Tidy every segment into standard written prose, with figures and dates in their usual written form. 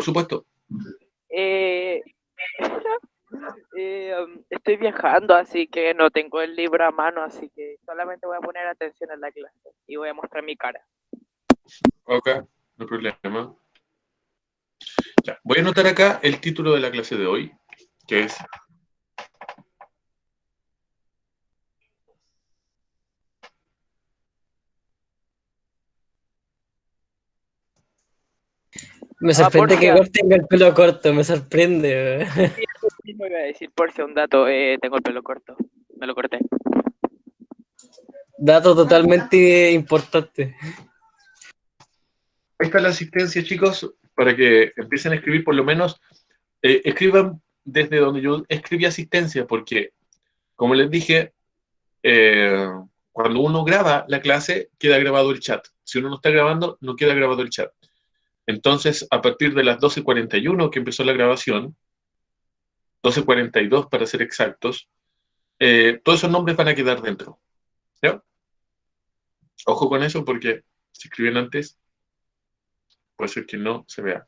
por supuesto. Eh, estoy viajando, así que no tengo el libro a mano, así que solamente voy a poner atención en la clase y voy a mostrar mi cara. Ok, no hay problema. Ya, voy a anotar acá el título de la clase de hoy, que es Me Por sorprende si que igual tenga el pelo corto, me sorprende. sí, eso mismo iba a decir, por si un dato, tengo el pelo corto, me lo corté. Dato totalmente importante. Ahí está la asistencia, chicos, para que empiecen a escribir por lo menos, escriban desde donde yo escribí asistencia, porque, como les dije, cuando uno graba la clase, queda grabado el chat. Si uno no está grabando, no queda grabado el chat. Entonces, a partir de las 12:41 que empezó la grabación, 12:42 para ser exactos, todos esos nombres van a quedar dentro. ¿Ya? Ojo con eso porque si escriben antes, puede ser que no se vea.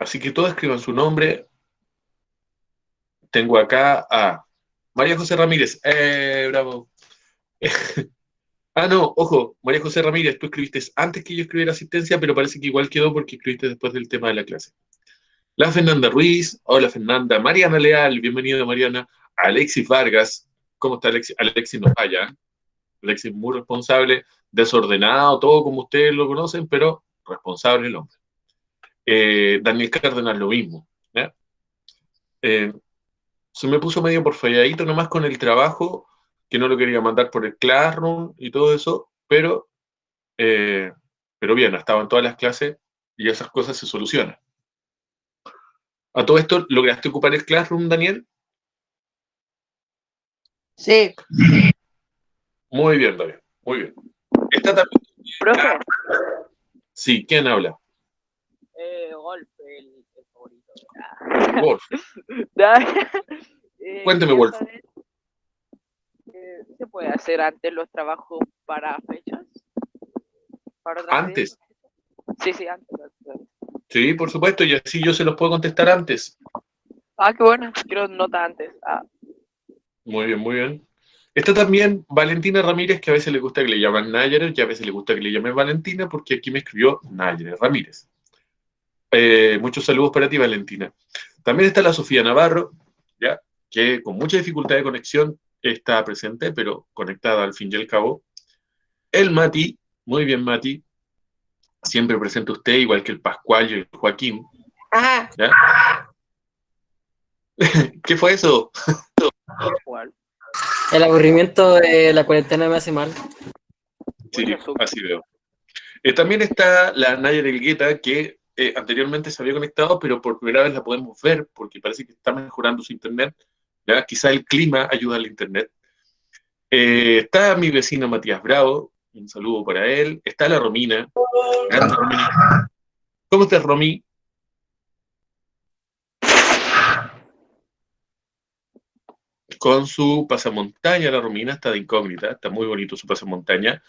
Así que todos escriban su nombre. Tengo acá a María José Ramírez. Bravo. No, ojo, María José Ramírez, tú escribiste antes que yo escribiera asistencia, pero parece que igual quedó porque escribiste después del tema de la clase. La Fernanda Ruiz, hola Fernanda. Mariana Leal, bienvenida Mariana. Alexis Vargas, ¿cómo está Alexis? Alexis no falla. Alexis muy responsable, desordenado, todo como ustedes lo conocen, pero responsable el hombre. Daniel Cárdenas, lo mismo. ¿Ya? Se me puso medio por falladito nomás con el trabajo, que no lo quería mandar por el Classroom y todo eso, eh, pero bien, estaba en todas las clases y esas cosas se solucionan. A todo esto, ¿lograste ocupar el Classroom, Daniel? Sí. Muy bien, Daniel, muy bien. Está también... Profe. Sí, ¿quién habla? Golf, el favorito. Wolf. Cuénteme, Wolf. ¿Se puede hacer antes los trabajos para fechas? ¿Para ¿Antes? Sí, antes. Sí, por supuesto, y así yo se los puedo contestar antes. Qué bueno, quiero nota antes. Muy bien, muy bien. Está también Valentina Ramírez, que a veces le gusta que le llamen Náyer, y a veces le gusta que le llamen Valentina, porque aquí me escribió Náyer Ramírez. Muchos saludos para ti, Valentina. También está la Sofía Navarro, ¿ya? Que con mucha dificultad de conexión está presente, pero conectada al fin y al cabo. El Mati, muy bien, Mati. Siempre presente usted, igual que el Pascual y el Joaquín. ¿Ya? ¿Qué fue eso? El aburrimiento de la cuarentena me hace mal. Sí, así veo. También está la Naya Delgueta, que anteriormente se había conectado, pero por primera vez la podemos ver, porque parece que está mejorando su internet. ¿Ya? Quizá el clima ayuda al internet. Está mi vecino Matías Bravo, un saludo para él. Está la Romina. Romina. ¿Cómo estás, Romy? Con su pasamontaña, la Romina está de incógnita, está muy bonito su pasamontaña.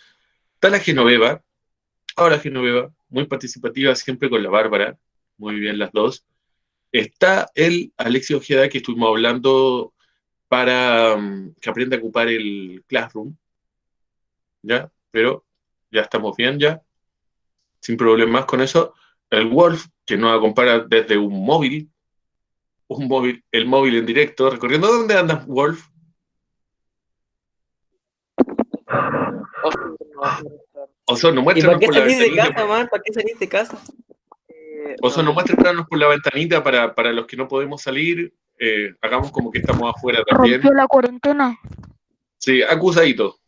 Está la Genoveva. Hola, Genoveva, muy participativa, siempre con la Bárbara. Muy bien las dos. Está el Alexis Ojeda, que estuvimos hablando para que aprenda a ocupar el Classroom, ¿ya? Pero ya estamos bien, ya, sin problemas con eso. El Wolf, que nos acompaña desde un móvil, el móvil en directo, recorriendo. ¿Dónde andas, Wolf? Osorno, muéstranos por la ventanita. ¿Para qué salís de casa, man? ¿Para qué salís de casa? Osorno, muéstranos por la ventanita para los que no podemos salir. Hagamos como que estamos afuera también. Rompió la cuarentena. Sí, acusadito.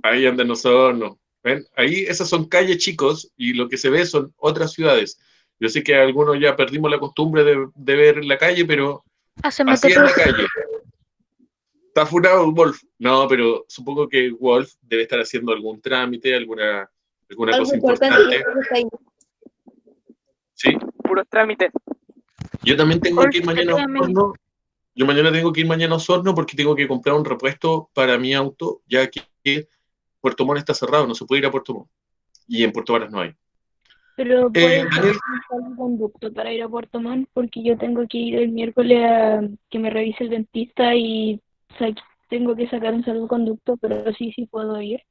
Ahí andan Osorno. ¿Ven? Ahí esas son calles, chicos, y lo que se ve son otras ciudades. Yo sé que algunos ya perdimos la costumbre de ver la calle, pero así es la calle. ¿Está funado Wolf? No, pero supongo que Wolf debe estar haciendo algún trámite, alguna cosa importante. ¿Sí? Puros trámites. Yo también tengo que ir mañana a Osorno. Yo mañana tengo que ir mañana a Osorno porque tengo que comprar un repuesto para mi auto, ya que Puerto Montt está cerrado, no se puede ir a Puerto Montt. Y en Puerto Varas no hay. Pero puedes Daniel, hacer un salvoconducto para ir a Puerto Montt, porque yo tengo que ir el miércoles a que me revise el dentista y tengo que sacar un salvoconducto, pero sí puedo ir.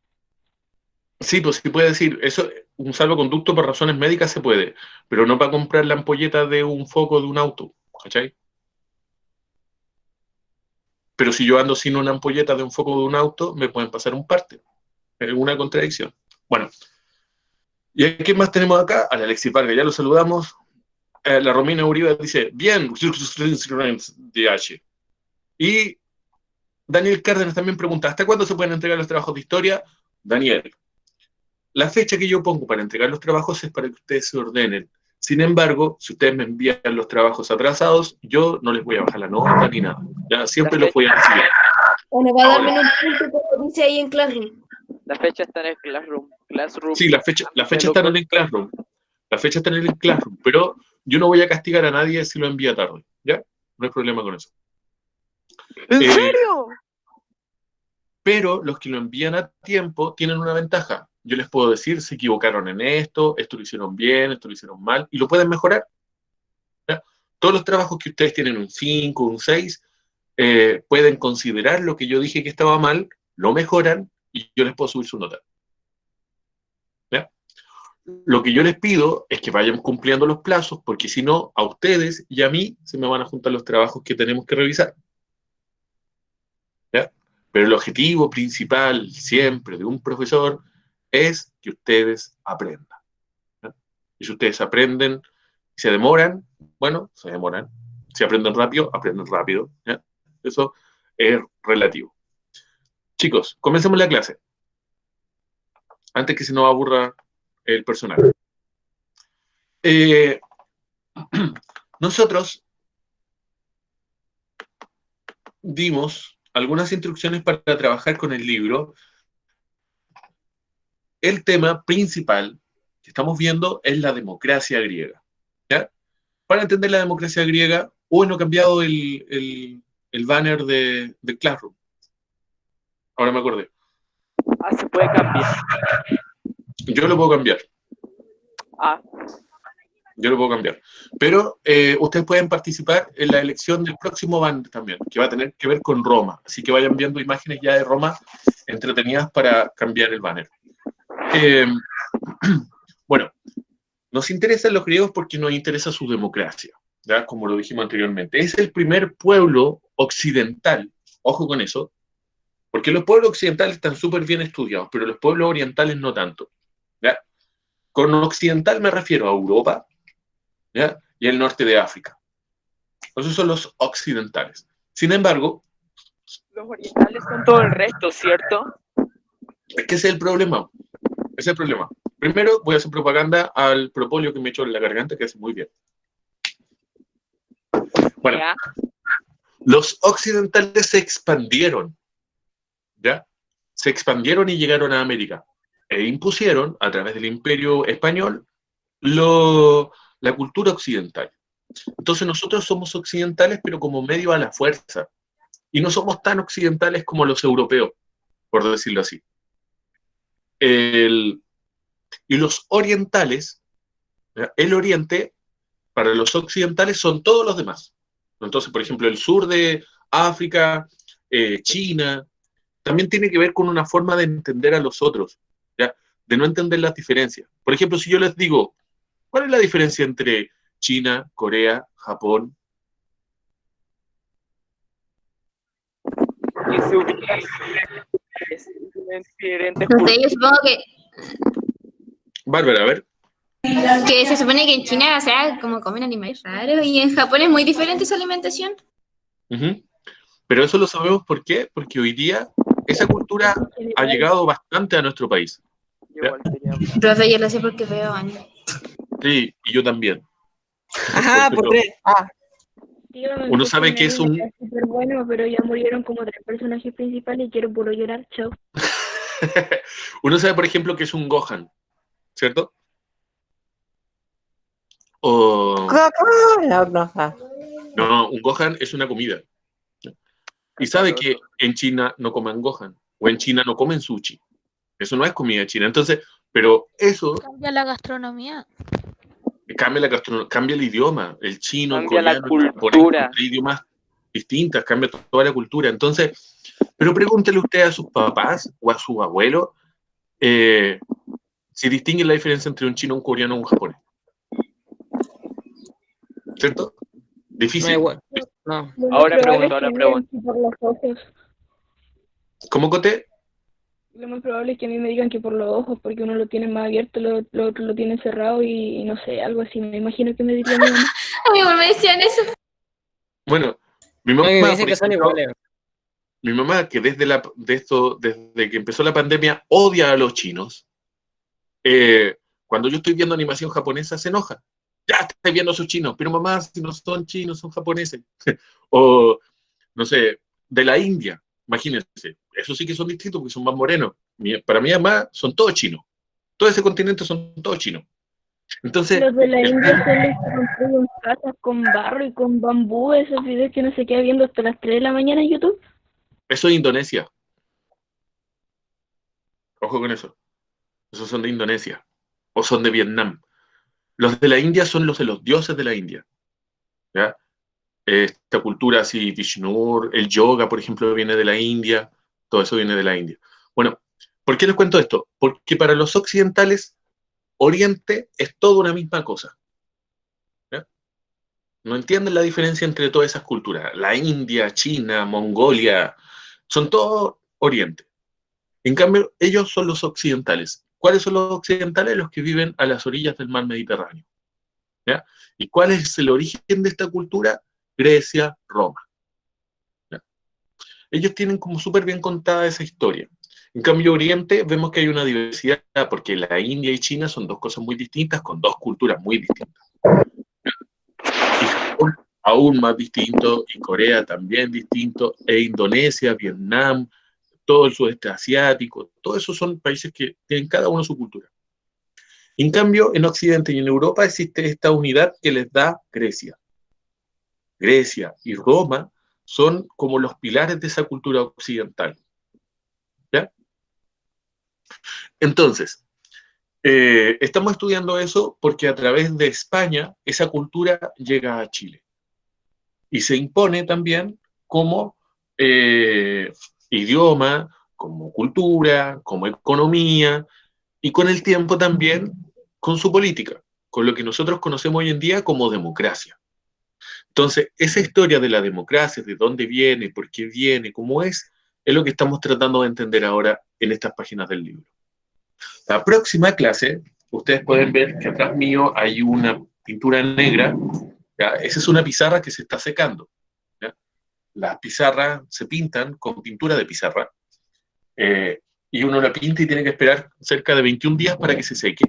sí, pues sí puede decir, eso, un salvoconducto por razones médicas se puede, pero no para comprar la ampolleta de un foco de un auto, ¿cachai? Pero si yo ando sin una ampolleta de un foco de un auto, me pueden pasar un parte. Es una contradicción. Bueno, ¿y a quién más tenemos acá? A la Alexis Vargas, ya lo saludamos. La Romina Uribe dice, bien, DH. Y Daniel Cárdenas también pregunta, ¿hasta cuándo se pueden entregar los trabajos de historia? Daniel, la fecha que yo pongo para entregar los trabajos es para que ustedes se ordenen. Sin embargo, si ustedes me envían los trabajos atrasados, yo no les voy a bajar la nota ni nada. Ya siempre los voy a recibir. Bueno, va a darme Ahora, un punto como dice ahí en Classroom. La fecha está en el Classroom. sí, la fecha está en el Classroom. La fecha está en el Classroom, pero yo no voy a castigar a nadie si lo envía tarde. ¿Ya? No hay problema con eso. ¿En serio? Pero los que lo envían a tiempo tienen una ventaja. Yo les puedo decir, se equivocaron en esto lo hicieron bien, esto lo hicieron mal, y lo pueden mejorar. ¿Ya? Todos los trabajos que ustedes tienen un 5, un 6, pueden considerar lo que yo dije que estaba mal, lo mejoran, y yo les puedo subir su nota. ¿Ya? Lo que yo les pido es que vayan cumpliendo los plazos, porque si no, a ustedes y a mí se me van a juntar los trabajos que tenemos que revisar. ¿Ya? Pero el objetivo principal siempre de un profesor es que ustedes aprendan. ¿Ya? Y si ustedes aprenden y se demoran, bueno, se demoran. Si aprenden rápido, aprenden rápido. ¿Ya? Eso es relativo. Chicos, comencemos la clase. Antes que se nos aburra el personal. Nosotros dimos algunas instrucciones para trabajar con el libro. El tema principal que estamos viendo es la democracia griega. ¿Ya? Para entender la democracia griega, hoy no he cambiado el banner de Classroom. Ahora me acordé. Ah, se puede cambiar. Yo lo puedo cambiar. Ah, Yo lo puedo cambiar. Pero ustedes pueden participar en la elección del próximo banner también, que va a tener que ver con Roma. Así que vayan viendo imágenes ya de Roma entretenidas para cambiar el banner. Bueno, nos interesan los griegos porque nos interesa su democracia, ¿ya? Como lo dijimos anteriormente. Es el primer pueblo occidental, ojo con eso, porque los pueblos occidentales están súper bien estudiados, pero los pueblos orientales no tanto. ¿Ya? Con occidental me refiero a Europa, ¿ya? Y el norte de África. Esos son los occidentales. Sin embargo, los orientales son todo el resto, ¿cierto? es que ese es el problema. Ese es el problema. Primero voy a hacer propaganda al propóleo que me echó en la garganta, que hace muy bien. Bueno, Ya. los occidentales se expandieron, ¿ya? Se expandieron y llegaron a América e impusieron, a través del imperio español, la cultura occidental. Entonces nosotros somos occidentales, pero como medio a la fuerza. Y no somos tan occidentales como los europeos, por decirlo así. Y los orientales, el oriente, para los occidentales son todos los demás. Entonces, por ejemplo, el sur de África, China, también tiene que ver con una forma de entender a los otros, ¿ya? De no entender las diferencias. Por ejemplo, si yo les digo, ¿cuál es la diferencia entre China, Corea, Japón? Y se ubican en diferentes No sé, yo supongo Bárbara, a ver. que se supone que en China, o sea, como comen animales raros y en Japón es muy diferente su alimentación. Uh-huh. Pero eso lo sabemos ¿por qué? Porque hoy día esa cultura ha llegado bastante a nuestro país. igual sería. Profe, yo lo sé porque veo anime. Sí, y yo también. Ajá, Porque por tres. Ah, Tío, me uno puse sabe un que es anime un... que es súper bueno, pero ya murieron como 3 personajes principales y quiero puro llorar, chao. Uno sabe, por ejemplo, que es un Gohan, ¿cierto? O... No, un Gohan es una comida. Y sabe que en China no comen Gohan, o en China no comen sushi. Eso no es comida china. Entonces, pero eso... Cambia la gastronomía. cambia la gastronomía, cambia el idioma, el chino, Cambia el la coreano, el japonés, cultura. son 3 idiomas distintas, cambia toda la cultura. Entonces, pero pregúntele usted a sus papás o a sus abuelos si distinguen la diferencia entre un chino, un coreano o un japonés. ¿Cierto? No, Difícil. igual. No. Lo más Ahora probable pregunto, es que ahora me pregunto. digan que por los ojos. ¿Cómo, Cote? Lo más probable es que a mí me digan que por los ojos, porque uno lo tiene más abierto, lo otro lo tiene cerrado y no sé, algo así. Me imagino que me diría mi mamá. A mí igual me decían eso. Bueno, mi A mí me mamá, dicen por que son ejemplo, iguales. mi mamá, que desde que empezó la pandemia, odia a los chinos. Cuando yo estoy viendo animación japonesa, se enoja. Ya estoy viendo a sus chinos, pero mamá, si no son chinos, son japoneses. O, no sé, de la India, imagínense. Eso sí que son distintos porque son más morenos. Para mi mamá son todos chinos. Todo ese continente son todos chinos. Entonces, Los de la India son los que construyen casas con barro y con bambú, esos videos que uno se queda viendo hasta las 3 de la mañana en YouTube. eso es Indonesia. Ojo con eso. Esos son de Indonesia. O son de Vietnam. Los de la India son los de los dioses de la India. ¿Ya? Esta cultura así, Vishnu, el yoga, por ejemplo, viene de la India. Todo eso viene de la India. Bueno, ¿por qué les cuento esto? Porque para los occidentales, Oriente es toda una misma cosa. ¿Ya? No entienden la diferencia entre todas esas culturas. La India, China, Mongolia, son todos Oriente. En cambio, ellos son los occidentales. ¿Cuáles son los occidentales? Los que viven a las orillas del mar Mediterráneo. ¿Ya? ¿Y cuál es el origen de esta cultura? Grecia, Roma. ¿Ya? Ellos tienen como súper bien contada esa historia. En cambio, Oriente, vemos que hay una diversidad, porque la India y China son dos cosas muy distintas, con dos culturas muy distintas. Y Japón, aún más distinto, y Corea también distinto, e Indonesia, Vietnam, todo el sudeste asiático, todos esos son países que tienen cada uno su cultura. En cambio, en Occidente y en Europa existe esta unidad que les da Grecia. Grecia y Roma son como los pilares de esa cultura occidental. ¿Ya? Entonces, estamos estudiando eso porque a través de España esa cultura llega a Chile y se impone también como idioma, como cultura, como economía y con el tiempo también con su política, con lo que nosotros conocemos hoy en día como democracia. Entonces, esa historia de la democracia, de dónde viene, por qué viene, cómo es lo que estamos tratando de entender ahora en estas páginas del libro. La próxima clase, ustedes pueden ver que atrás mío hay una pintura negra, ¿ya? Esa es una pizarra que se está secando. ¿Ya? Las pizarras se pintan con pintura de pizarra, y uno la pinta y tiene que esperar cerca de 21 días para que se seque.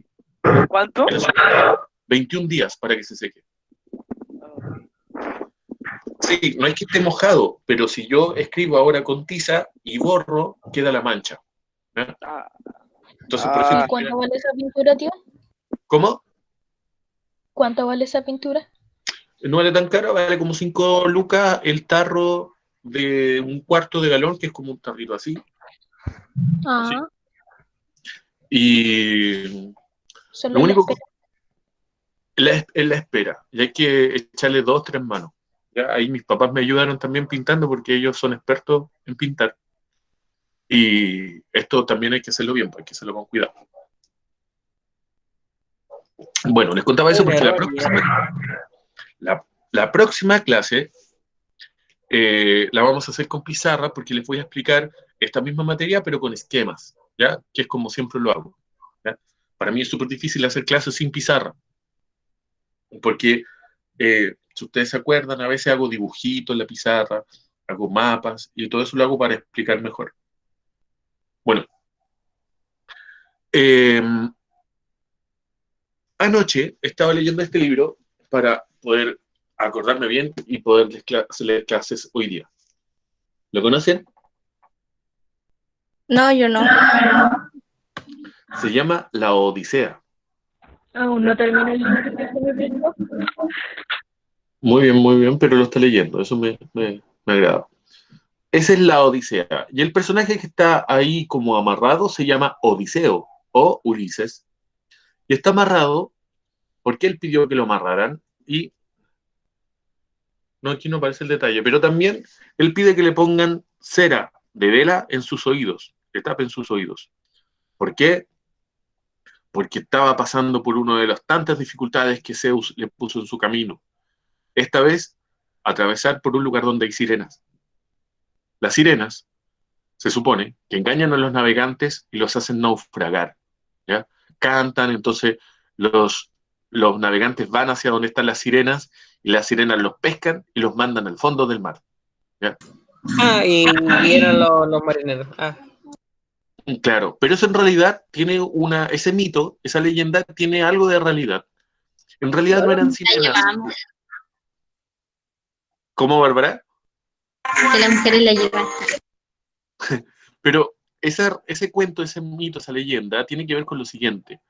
¿Cuánto? 21 días para que se seque. Sí, no es que esté mojado, pero si yo escribo ahora con tiza y borro, queda la mancha. ¿Ya? Entonces, por ejemplo, ¿Cuánto vale esa pintura, tío? ¿cómo? ¿Cuánto vale esa pintura? No vale tan caro, vale como 5 lucas el tarro de un cuarto de galón, que es como un tarrito así. Ah, Así. Y solo lo la único espera. es la espera, y hay que echarle 2, 3 manos. ¿Ya? Ahí mis papás me ayudaron también pintando porque ellos son expertos en pintar. Y esto también hay que hacerlo bien, hay que hacerlo con cuidado. Bueno, les contaba eso porque la próxima clase la vamos a hacer con pizarra porque les voy a explicar esta misma materia pero con esquemas, ¿ya? Que es como siempre lo hago. ¿Ya? Para mí es súper difícil hacer clases sin pizarra porque si ustedes se acuerdan, a veces hago dibujitos en la pizarra, hago mapas y todo eso lo hago para explicar mejor. Bueno, anoche estaba leyendo este libro para poder acordarme bien y poder hacerle clases hoy día. ¿Lo conocen? No, yo no. Se llama La Odisea. Aún no termina el libro que se me prestó. Muy bien, pero lo está leyendo. Eso me agrada. Esa es la Odisea. Y el personaje que está ahí como amarrado se llama Odiseo o Ulises. Y está amarrado ¿Por qué él pidió que lo amarraran? Y no, aquí no aparece el detalle, pero también él pide que le pongan cera de vela en sus oídos, que tapen sus oídos. ¿Por qué? Porque estaba pasando por una de las tantas dificultades que Zeus le puso en su camino. Esta vez, atravesar por un lugar donde hay sirenas. Las sirenas, se supone, que engañan a los navegantes y los hacen naufragar, ¿ya? Cantan, entonces los navegantes van hacia donde están las sirenas y las sirenas los pescan y los mandan al fondo del mar, ¿ya? Y eran los marineros. Claro, pero eso en realidad tiene ese mito, esa leyenda tiene algo de realidad. En realidad no eran La sirenas. llevamos, ¿Cómo, Bárbara? que las mujeres la llevan. Pero ese cuento, ese mito, esa leyenda tiene que ver con lo siguiente.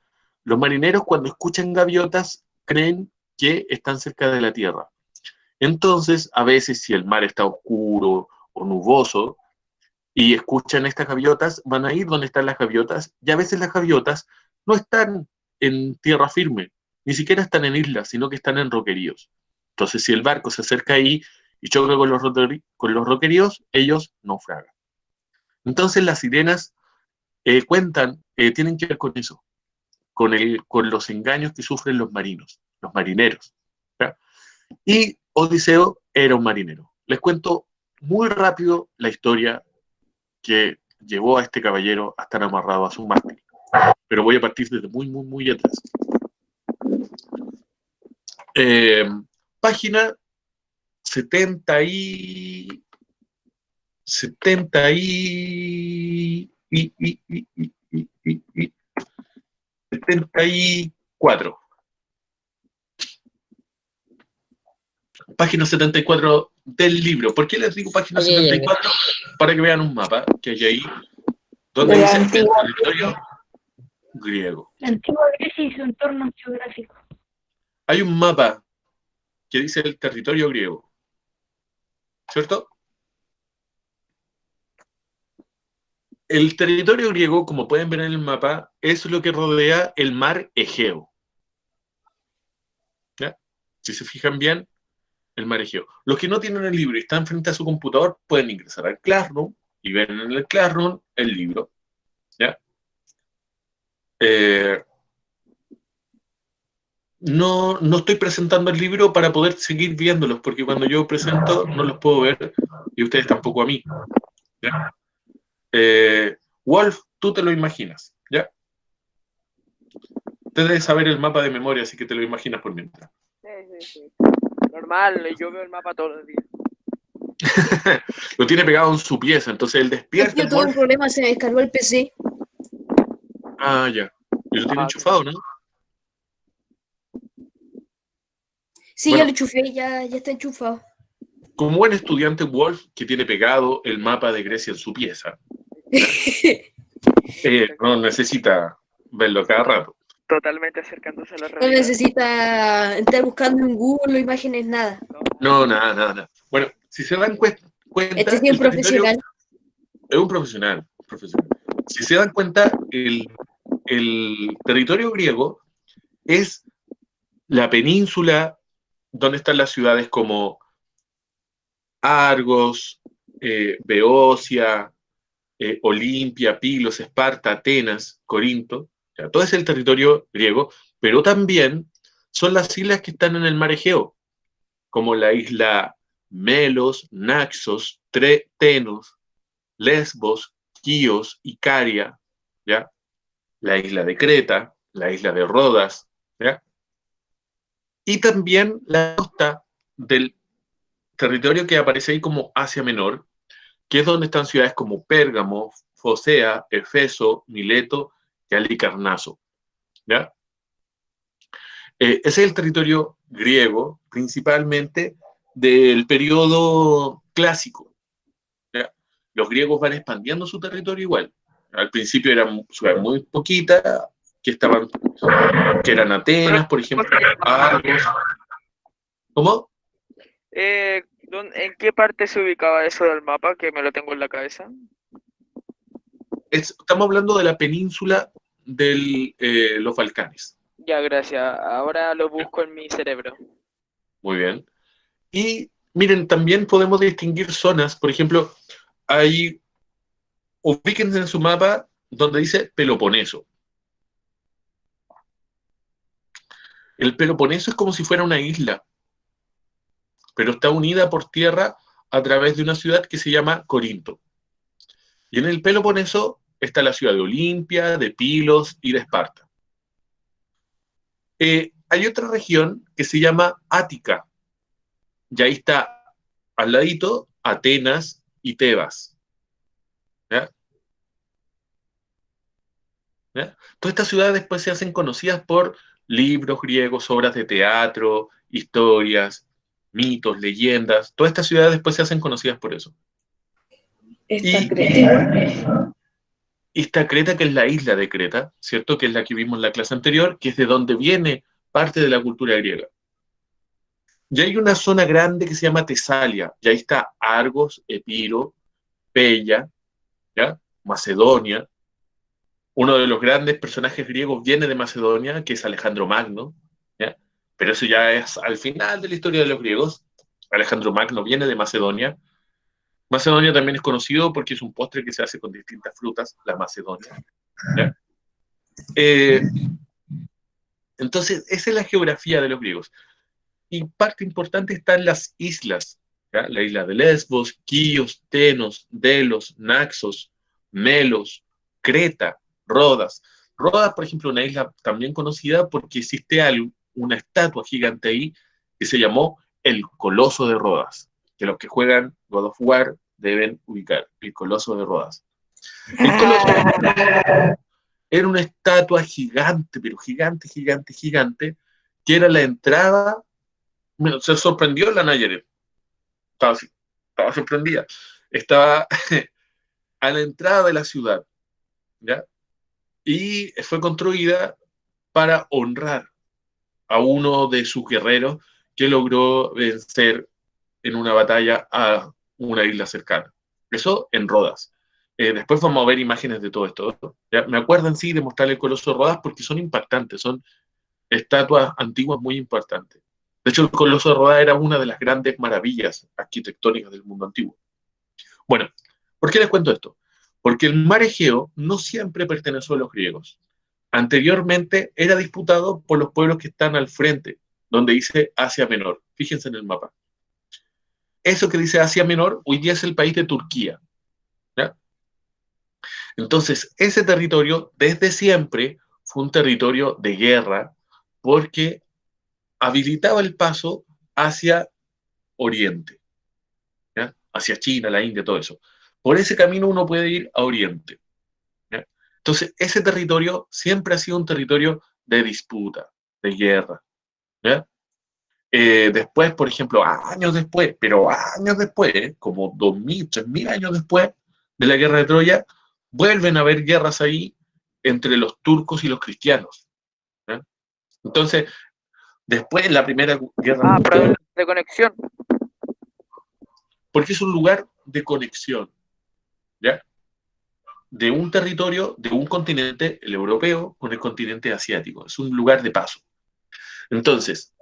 Los marineros cuando escuchan gaviotas creen que están cerca de la tierra. Entonces, a veces si el mar está oscuro o nuboso y escuchan estas gaviotas, van a ir donde están las gaviotas y a veces las gaviotas no están en tierra firme, ni siquiera están en islas, sino que están en roqueríos. Entonces, si el barco se acerca ahí y choca con los roqueríos, ellos naufragan. Entonces, las sirenas tienen que ver con eso, con los engaños que sufren los marineros. ¿Ya? Y Odiseo era un marinero. Les cuento muy rápido la historia que llevó a este caballero a estar amarrado a su mástil. Pero voy a partir desde muy, muy, muy atrás. Página 70 y 74. Página 74 del libro. ¿Por qué les digo página 74? Para que vean un mapa que hay ahí, donde dice el territorio griego. La antigua Grecia y su entorno geográfico. Hay un mapa que dice el territorio griego, ¿cierto? El territorio griego, como pueden ver en el mapa, es lo que rodea el mar Egeo. ¿Ya? Si se fijan bien, el mar Egeo. Los que no tienen el libro y están frente a su computador pueden ingresar al Classroom y ver en el Classroom el libro. ¿Ya? No estoy presentando el libro para poder seguir viéndolos, porque cuando yo presento no los puedo ver y ustedes tampoco a mí. ¿Ya? Wolf, tú te lo imaginas, ¿ya? Te debes saber el mapa de memoria, así que te lo imaginas por mientras. Sí. Normal, yo veo el mapa todos los días. Lo tiene pegado en su pieza, entonces él despierta. Yo tuve un problema, se me descargó el PC. Ah, ya. Y lo tiene enchufado, ¿no? Sí, Bueno. ya lo enchufé, ya está enchufado. Como buen estudiante Wolf, que tiene pegado el mapa de Grecia en su pieza, no necesita verlo cada rato. Totalmente acercándose a la No realidad. necesita estar buscando en Google o imágenes, nada. No, nada. Bueno, si se dan cuenta, Este sí es un profesional. Es un profesional. Si se dan cuenta, el territorio griego es la península donde están las ciudades como Argos, Beocia, Olimpia, Pilos, Esparta, Atenas, Corinto. O sea, todo es el territorio griego, pero también son las islas que están en el mar Egeo, como la isla Melos, Naxos, Tenos, Lesbos, Quíos, Icaria, ¿ya? La isla de Creta, la isla de Rodas, ¿ya? Y también la costa del territorio que aparece ahí como Asia Menor, que es donde están ciudades como Pérgamo, Focea, Efeso, Mileto y Halicarnaso, ¿ya? Ese es el territorio griego, principalmente del periodo clásico, ¿ya? Los griegos van expandiendo su territorio igual. Al principio eran ciudades muy poquitas, que eran Atenas, por ejemplo, Argos. ¿Cómo? ¿En qué parte se ubicaba eso del mapa? Que me lo tengo en la cabeza. Estamos hablando de la península de los Balcanes. Ya, gracias. Ahora lo busco en mi cerebro. Muy bien. Y miren, también podemos distinguir zonas. Por ejemplo, ubíquense en su mapa donde dice Peloponeso. El Peloponeso es como si fuera una isla, pero está unida por tierra a través de una ciudad que se llama Corinto. Y en el Peloponeso está la ciudad de Olimpia, de Pilos y de Esparta. Hay otra región que se llama Ática, y ahí está al ladito Atenas y Tebas. ¿Ya? ¿Ya? Todas estas ciudades después se hacen conocidas por libros griegos, obras de teatro, historias, mitos, leyendas. Todas estas ciudades después se hacen conocidas por eso. Esta Y Creta. esta Creta, que es la isla de Creta, ¿cierto? Que es la que vimos en la clase anterior, que es de donde viene parte de la cultura griega. Y hay una zona grande que se llama Tesalia, y ahí está Argos, Epiro, Pella, ¿ya? Macedonia. Uno de los grandes personajes griegos viene de Macedonia, que es Alejandro Magno, ¿ya? Pero eso ya es al final de la historia de los griegos. Alejandro Magno viene de Macedonia. Macedonia también es conocido porque es un postre que se hace con distintas frutas, la Macedonia, ¿ya? Entonces, esa es la geografía de los griegos. Y parte importante está en las islas, ¿ya? La isla de Lesbos, Quíos, Tenos, Delos, Naxos, Melos, Creta, Rodas. Rodas, por ejemplo, una isla también conocida porque existe una estatua gigante ahí que se llamó el Coloso de Rodas, que los que juegan God of War deben ubicar, el Coloso de Rodas. El Coloso era una estatua gigante, pero gigante, gigante, gigante, que era la entrada. Bueno, se sorprendió la Nayarit. Estaba sorprendida. Estaba a la entrada de la ciudad, ¿ya? Y fue construida para honrar a uno de sus guerreros que logró vencer en una batalla a una isla cercana. Eso en Rodas. Después vamos a ver imágenes de todo esto. ¿Ya? Me acuerdo en sí de mostrar el Coloso de Rodas porque son impactantes, son estatuas antiguas muy importantes. De hecho, el Coloso de Rodas era una de las grandes maravillas arquitectónicas del mundo antiguo. Bueno, ¿por qué les cuento esto? Porque el mar Egeo no siempre perteneció a los griegos. Anteriormente era disputado por los pueblos que están al frente, donde dice Asia Menor. Fíjense en el mapa. Eso que dice Asia Menor hoy día es el país de Turquía, ¿ya? Entonces, ese territorio desde siempre fue un territorio de guerra porque habilitaba el paso hacia Oriente, ¿ya? Hacia China, la India, todo eso. Por ese camino uno puede ir a Oriente, ¿ya? Entonces, ese territorio siempre ha sido un territorio de disputa, de guerra, ¿ya? Después, por ejemplo, años después, como 2000, 3000 años después de la guerra de Troya, vuelven a haber guerras ahí entre los turcos y los cristianos, ¿ya? Entonces, después la primera guerra mundial, Problemas de conexión. porque es un lugar de conexión, ¿ya? De un territorio, de un continente, el europeo, con el continente asiático. Es un lugar de paso. Entonces,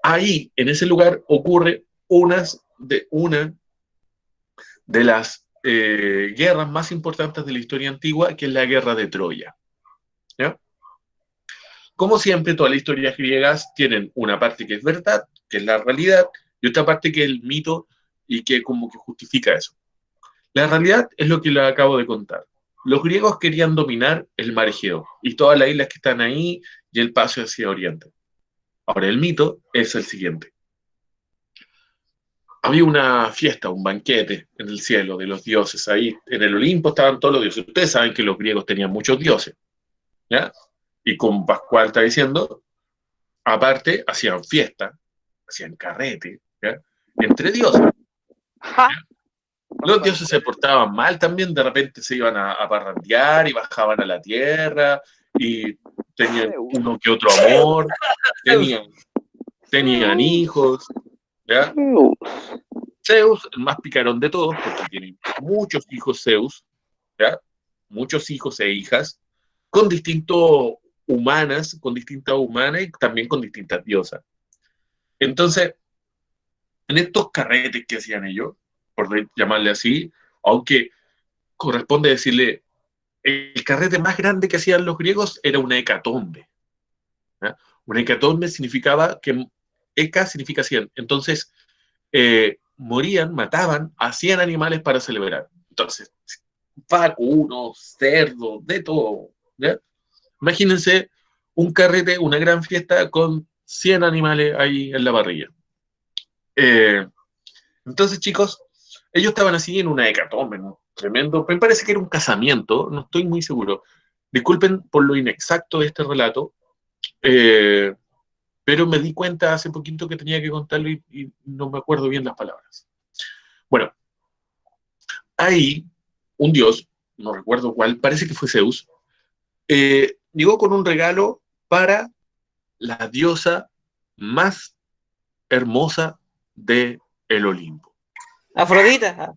ahí, en ese lugar, ocurre una de las guerras más importantes de la historia antigua, que es la guerra de Troya, ¿ya? Como siempre, todas las historias griegas tienen una parte que es verdad, que es la realidad, y otra parte que es el mito y que como que justifica eso. La realidad es lo que les acabo de contar. Los griegos querían dominar el mar Egeo y todas las islas que están ahí y el paso hacia Oriente. Ahora, el mito es el siguiente. Había una fiesta, un banquete en el cielo de los dioses. Ahí en el Olimpo estaban todos los dioses. Ustedes saben que los griegos tenían muchos dioses, ¿ya? Y como Pascual está diciendo, aparte hacían fiesta, hacían carrete, ¿ya? Entre dioses. ¡Ja! Los dioses se portaban mal también, de repente se iban a parrandear y bajaban a la tierra y tenían uno que otro amor, tenían hijos, ¿ya? Zeus, el más picarón de todos, porque tiene muchos hijos Zeus, ¿ya? Muchos hijos e hijas, con distintos humanas, con distintas humanas y también con distintas diosas. Entonces, en estos carretes que hacían ellos, por llamarle así, aunque corresponde decirle, el carrete más grande que hacían los griegos era una hecatombe. ¿Ya? Una hecatombe significaba que, heca significa 100, entonces morían, mataban a 100 animales para celebrar. Entonces, vacunos, cerdos, de todo. ¿Ya? Imagínense un carrete, una gran fiesta con 100 animales ahí en la parrilla. Entonces, chicos, ellos estaban así en una hecatombe, ¿no? Tremendo. Me parece que era un casamiento, no estoy muy seguro. Disculpen por lo inexacto de este relato, pero me di cuenta hace poquito que tenía que contarlo y no me acuerdo bien las palabras. Bueno, ahí un dios, no recuerdo cuál, parece que fue Zeus, llegó con un regalo para la diosa más hermosa de el Olimpo. Afrodita.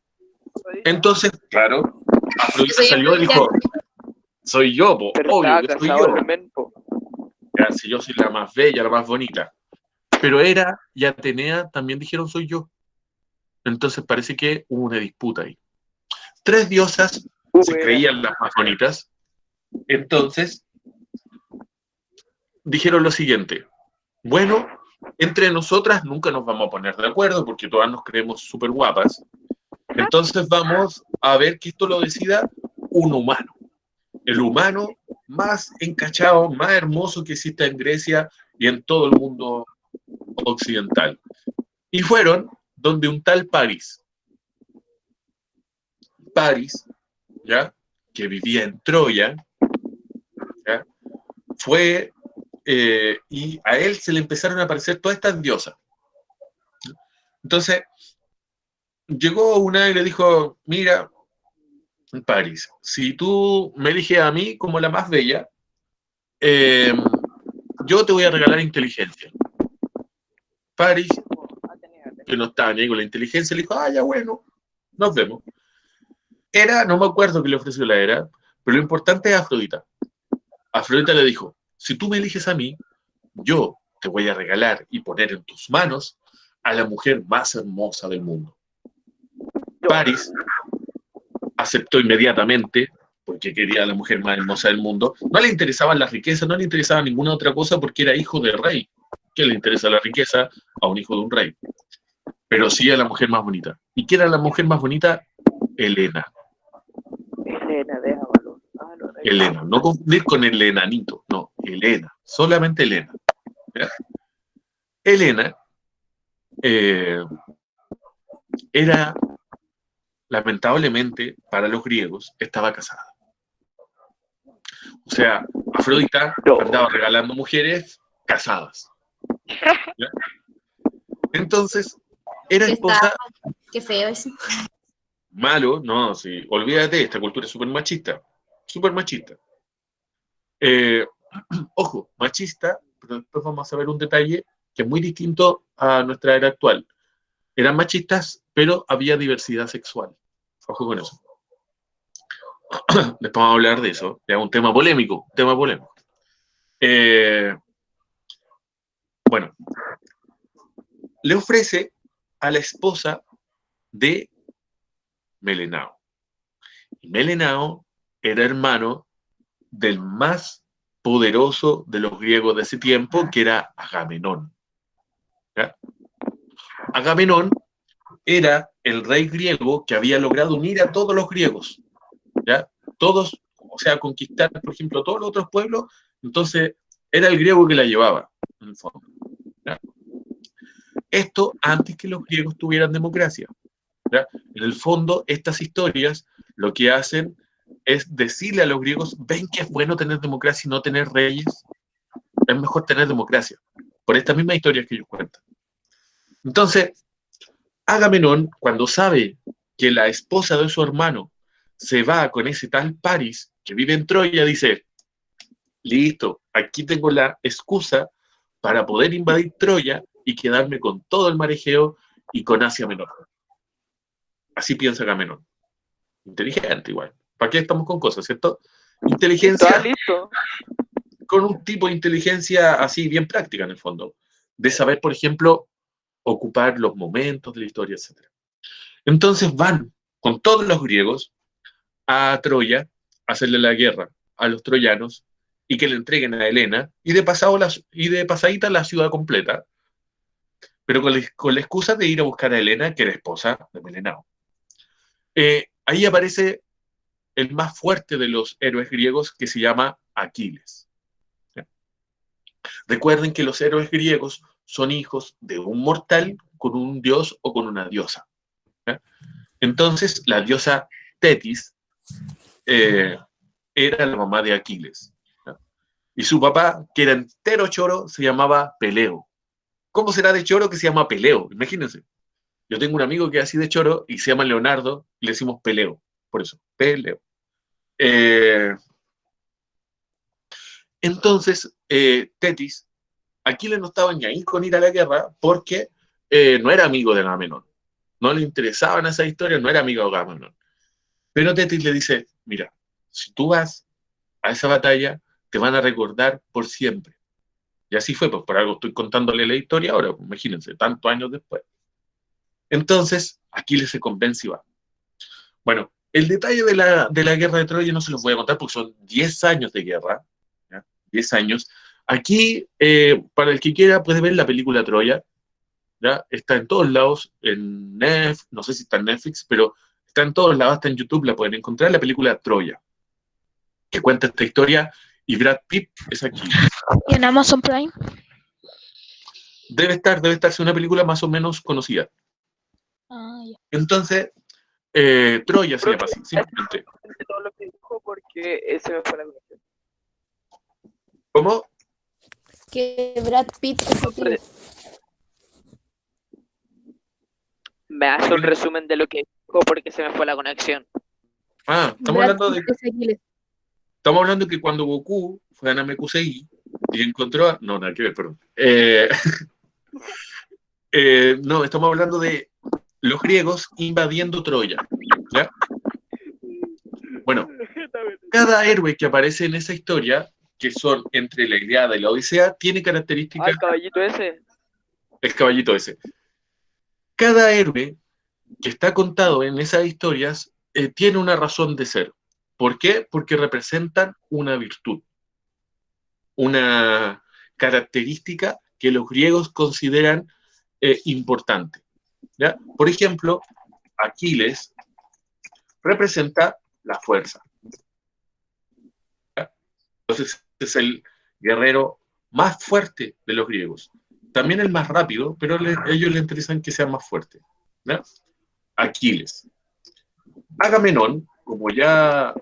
Entonces, claro, Afrodita Soy salió y dijo, soy yo, po, Pero obvio estaba que soy casado yo. el men, po. Ya, si yo soy la más bella, la más bonita. Pero Hera y Atenea también dijeron soy yo. Entonces parece que hubo una disputa ahí. 3 diosas se Era. creían las más bonitas. Entonces dijeron lo siguiente. Bueno, entre nosotras nunca nos vamos a poner de acuerdo porque todas nos creemos súper guapas. Entonces vamos a ver que esto lo decida un humano. El humano más encachado, más hermoso que existe en Grecia y en todo el mundo occidental. Y fueron donde un tal París, ¿ya? Que vivía en Troya, ¿ya? Fue, y a él se le empezaron a aparecer todas estas diosas. Entonces, llegó una y le dijo, mira, París, si tú me eliges a mí como la más bella, yo te voy a regalar inteligencia. París, que no estaba ni ahí con la inteligencia, le dijo, ya bueno, nos vemos. Hera, no me acuerdo qué le ofreció la Hera, pero lo importante es Afrodita. Afrodita le dijo, si tú me eliges a mí, yo te voy a regalar y poner en tus manos a la mujer más hermosa del mundo. París aceptó inmediatamente, porque quería a la mujer más hermosa del mundo. No le interesaban las riquezas, no le interesaba ninguna otra cosa porque era hijo de rey. ¿Qué le interesa la riqueza a un hijo de un rey? Pero sí a la mujer más bonita. ¿Y qué era la mujer más bonita? Helena. Helena, déjalo. Helena, no confundir con el enanito, no, Helena, solamente Helena. ¿Ya? Helena era, lamentablemente, para los griegos, estaba casada. O sea, Afrodita andaba regalando mujeres casadas. ¿Ya? Entonces, era esposa... Qué feo eso. Malo, no, sí, olvídate, esta cultura es súper machista. Súper machista. Ojo, machista, pero después vamos a ver un detalle que es muy distinto a nuestra era actual. Eran machistas, pero había diversidad sexual. Ojo con eso. Después vamos a hablar de eso. Es un tema polémico, bueno, le ofrece a la esposa de Melenao. Y Melenao era hermano del más poderoso de los griegos de ese tiempo, que era Agamenón. ¿Ya? Agamenón era el rey griego que había logrado unir a todos los griegos, ¿ya? Todos, o sea, conquistar, por ejemplo, todos los otros pueblos, entonces era el griego que la llevaba, en el fondo. ¿Ya? Esto antes que los griegos tuvieran democracia. ¿Ya? En el fondo, estas historias lo que hacen es decirle a los griegos, ven que es bueno tener democracia y no tener reyes, es mejor tener democracia, por esta misma historia que ellos cuentan. Entonces, Agamenón, cuando sabe que la esposa de su hermano se va con ese tal París, que vive en Troya, dice, listo, aquí tengo la excusa para poder invadir Troya y quedarme con todo el mar Egeo y con Asia Menor. Así piensa Agamenón. Inteligente igual. ¿Para qué estamos con cosas, cierto? Inteligencia. Está listo. con un tipo de inteligencia así bien práctica en el fondo, de saber, por ejemplo, ocupar los momentos de la historia, etc. Entonces van con todos los griegos a Troya a hacerle la guerra a los troyanos y que le entreguen a Helena y de pasadita la ciudad completa, pero con la excusa de ir a buscar a Helena, que era esposa de Menelao. Ahí aparece el más fuerte de los héroes griegos, que se llama Aquiles. ¿Sí? Recuerden que los héroes griegos son hijos de un mortal con un dios o con una diosa. ¿Sí? Entonces, la diosa Tetis era la mamá de Aquiles. ¿Sí? Y su papá, que era entero choro, se llamaba Peleo. ¿Cómo será de choro que se llama Peleo? Imagínense. Yo tengo un amigo que es así de choro y se llama Leonardo y le decimos Peleo. Por eso, Peleo. Entonces, Tetis, Aquiles no estaba ni ahí con ir a la guerra porque no era amigo de Agamenón. No le interesaban esas historias, no era amigo de Agamenón. Pero Tetis le dice, mira, si tú vas a esa batalla, te van a recordar por siempre. Y así fue, pues por algo estoy contándole la historia ahora, pues, imagínense, tantos años después. Entonces, Aquiles se convence y va. Bueno, el detalle de la guerra de Troya no se los voy a contar porque son 10 años de guerra, ¿ya? 10 años. Aquí, para el que quiera, puede ver la película Troya, ¿ya? Está en todos lados, en Netflix, no sé si está en Netflix, pero está en todos lados, está en YouTube, la pueden encontrar, la película Troya, que cuenta esta historia, y Brad Pitt es aquí. ¿Y en Amazon Prime? Debe estarse una película más o menos conocida. Ah, ya. Entonces, Troya se llama así, simplemente. Todo lo que dijo porque ese me fue la conexión. ¿Cómo? Que Brad Pitt es latino. Me hace un resumen de lo que dijo porque se me fue la conexión. Ah, Brad Pitt es Aquiles. estamos hablando que cuando Goku fue a Namekusei y encontró no, nada que ver, perdón. No, estamos hablando de los griegos invadiendo Troya, ¿ya? Bueno, cada héroe que aparece en esa historia, que son entre la Ilíada y la Odisea, tiene características... Ah, el caballito ese. El caballito ese. Cada héroe que está contado en esas historias tiene una razón de ser. ¿Por qué? Porque representan una virtud, una característica que los griegos consideran importante. ¿Ya? Por ejemplo, Aquiles representa la fuerza. ¿Ya? Entonces es el guerrero más fuerte de los griegos. También el más rápido, pero a ellos les interesan que sea más fuerte. ¿Ya? Aquiles. Agamenón, como ya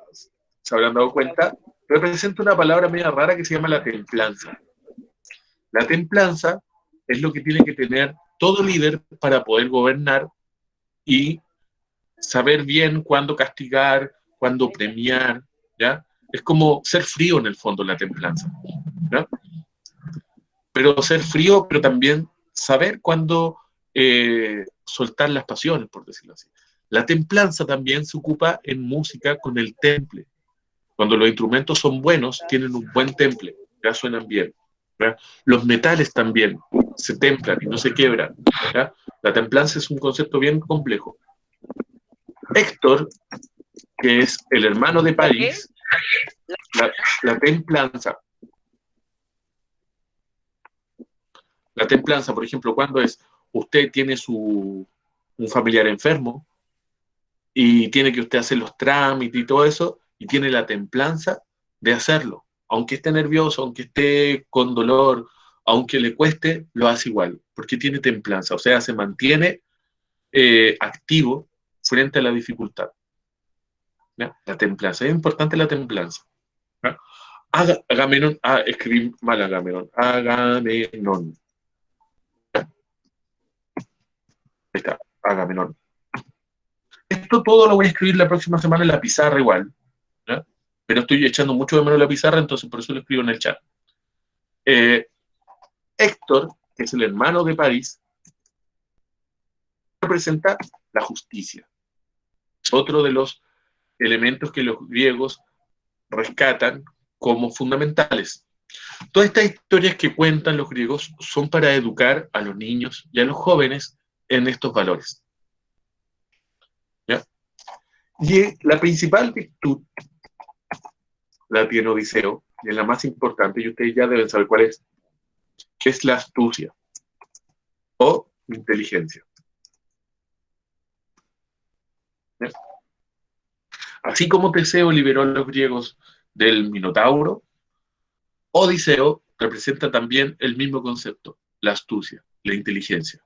se habrán dado cuenta, representa una palabra media rara que se llama la templanza. La templanza es lo que tiene que tener todo líder para poder gobernar y saber bien cuándo castigar, cuándo premiar, ¿ya? Es como ser frío en el fondo, la templanza, ¿ya? Pero ser frío, pero también saber cuándo soltar las pasiones, por decirlo así. La templanza también se ocupa en música con el temple. Cuando los instrumentos son buenos, tienen un buen temple, ya suenan bien. ¿Ya? Los metales también se templan y no se quiebran. ¿Ya? La templanza es un concepto bien complejo. Héctor, que es el hermano de París, la templanza. La templanza, por ejemplo, cuando usted tiene un familiar enfermo y tiene que usted hacer los trámites y todo eso, y tiene la templanza de hacerlo. Aunque esté nervioso, aunque esté con dolor, aunque le cueste, lo hace igual, porque tiene templanza, o sea, se mantiene activo frente a la dificultad. ¿Ya? La templanza, es importante la templanza. ¿Ya? Agamenón, escribí mal Agamenón, Agamenón. Ahí está, Agamenón. Esto todo lo voy a escribir la próxima semana en la pizarra igual, ¿ya? Pero estoy echando mucho de menos la pizarra, entonces por eso lo escribo en el chat. Héctor, que es el hermano de París, representa la justicia. Es otro de los elementos que los griegos rescatan como fundamentales. Todas estas historias que cuentan los griegos son para educar a los niños y a los jóvenes en estos valores. ¿Ya? Y la principal virtud la tiene Odiseo, y es la más importante, y ustedes ya deben saber cuál es, que es la astucia o inteligencia. ¿Ya? Así como Teseo liberó a los griegos del Minotauro, Odiseo representa también el mismo concepto, la astucia, la inteligencia.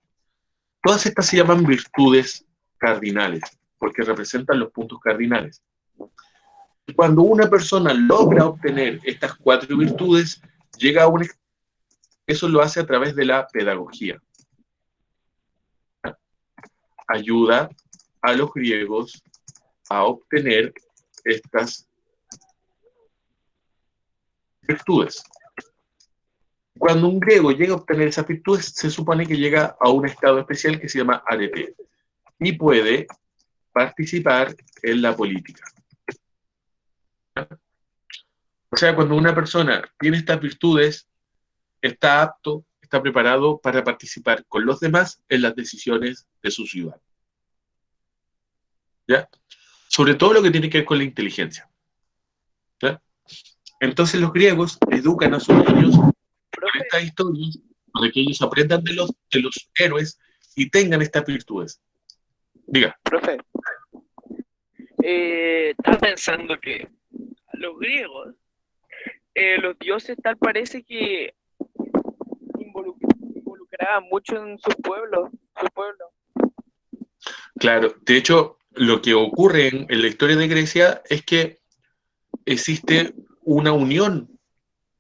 Todas estas se llaman virtudes cardinales, porque representan los puntos cardinales. Cuando una persona logra obtener estas 4 virtudes, llega a un... Eso lo hace a través de la pedagogía. Ayuda a los griegos a obtener estas virtudes. Cuando un griego llega a obtener esas virtudes, se supone que llega a un estado especial que se llama arete y puede participar en la política. O sea, cuando una persona tiene estas virtudes, está apto, está preparado para participar con los demás en las decisiones de su ciudad. ¿Ya? Sobre todo lo que tiene que ver con la inteligencia. ¿Ya? Entonces los griegos educan a sus niños con estas historias para que ellos aprendan de los héroes y tengan estas virtudes. Diga. Profe, estaba pensando que a los griegos, los dioses tal parece que involucraban mucho en su pueblo. Claro, de hecho, lo que ocurre en la historia de Grecia es que existe una unión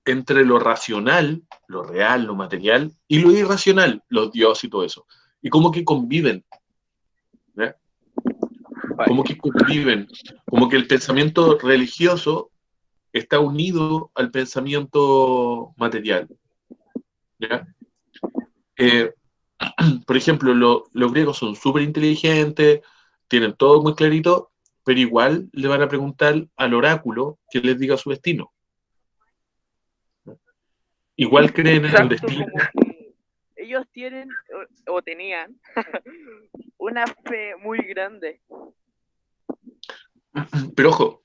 entre lo racional, lo real, lo material, y lo irracional, los dioses y todo eso. Y como que conviven. ¿Ya? Como que conviven. Como que el pensamiento religioso está unido al pensamiento material. ¿Ya? Por ejemplo, los griegos son súper inteligentes, tienen todo muy clarito, pero igual le van a preguntar al oráculo que les diga su destino. Igual creen en el destino. Ellos tienen, o tenían, una fe muy grande. Pero ojo,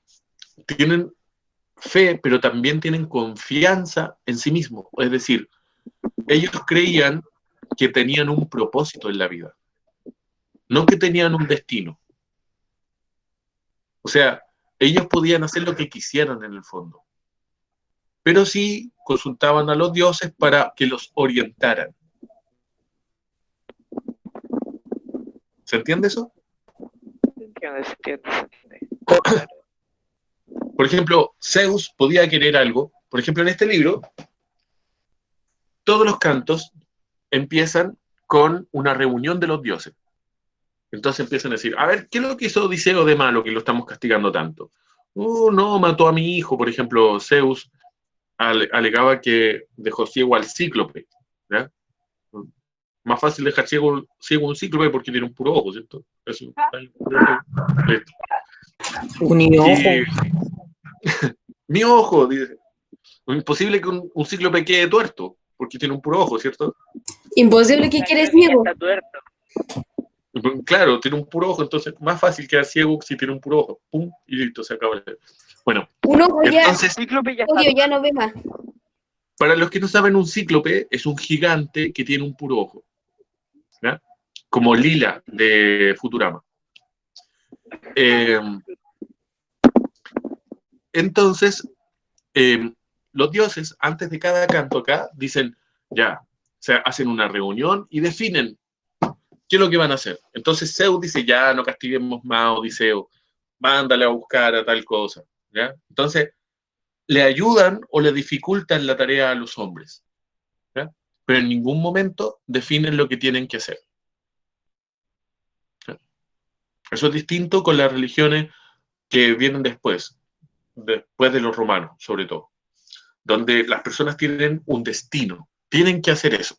tienen fe, pero también tienen confianza en sí mismos. Es decir, ellos creían que tenían un propósito en la vida, no que tenían un destino. O sea, ellos podían hacer lo que quisieran en el fondo, pero sí consultaban a los dioses para que los orientaran. ¿Se entiende eso? Por ejemplo, Zeus podía querer algo. Por ejemplo, en este libro, todos los cantos empiezan con una reunión de los dioses. Entonces empiezan a decir, a ver, ¿qué es lo que hizo Odiseo de malo que lo estamos castigando tanto? No, mató a mi hijo. Por ejemplo, Zeus alegaba que dejó ciego al cíclope. ¿Ya? Más fácil dejar ciego un cíclope porque tiene un puro ojo, ¿cierto? Eso. Un ojo. Mi ojo, dice. Imposible que un cíclope quede tuerto, porque tiene un puro ojo, ¿cierto? Imposible que quieres ciego. Está tuerto. Claro, tiene un puro ojo, entonces más fácil quedar ciego si tiene un puro ojo. Pum, y listo, se acaba. Bueno, Un ojo ya, entonces, odio, ya no ve más. para los que no saben, un cíclope es un gigante que tiene un puro ojo. ¿Ya? Como Lila de Futurama. Entonces, los dioses, antes de cada canto acá, dicen, ya, o sea, hacen una reunión y definen qué es lo que van a hacer. Entonces Zeus dice, ya, no castiguemos más a Odiseo, mándale a buscar a tal cosa. ¿Ya? Entonces, le ayudan o le dificultan la tarea a los hombres. ¿Ya? Pero en ningún momento definen lo que tienen que hacer. ¿Ya? Eso es distinto con las religiones que vienen después de los romanos, sobre todo, donde las personas tienen un destino, tienen que hacer eso.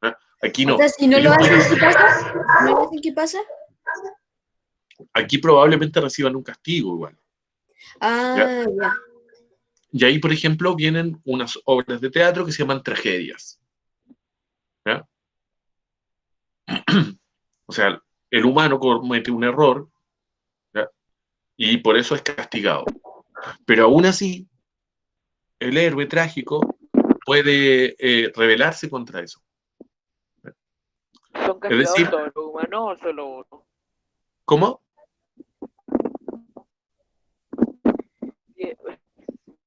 ¿Ya? Aquí no. O sea, si no lo hacen, ¿qué pasa? ¿No lo hacen, qué pasa? Aquí probablemente reciban un castigo igual. Ah, ya. Y ahí, por ejemplo, vienen unas obras de teatro que se llaman tragedias. ¿Ya? O sea, el humano comete un error, ¿ya? Y por eso es castigado. Pero aún así, el héroe trágico puede rebelarse contra eso. ¿Son Es decir, castigados todos los humanos o solo uno? ¿cómo?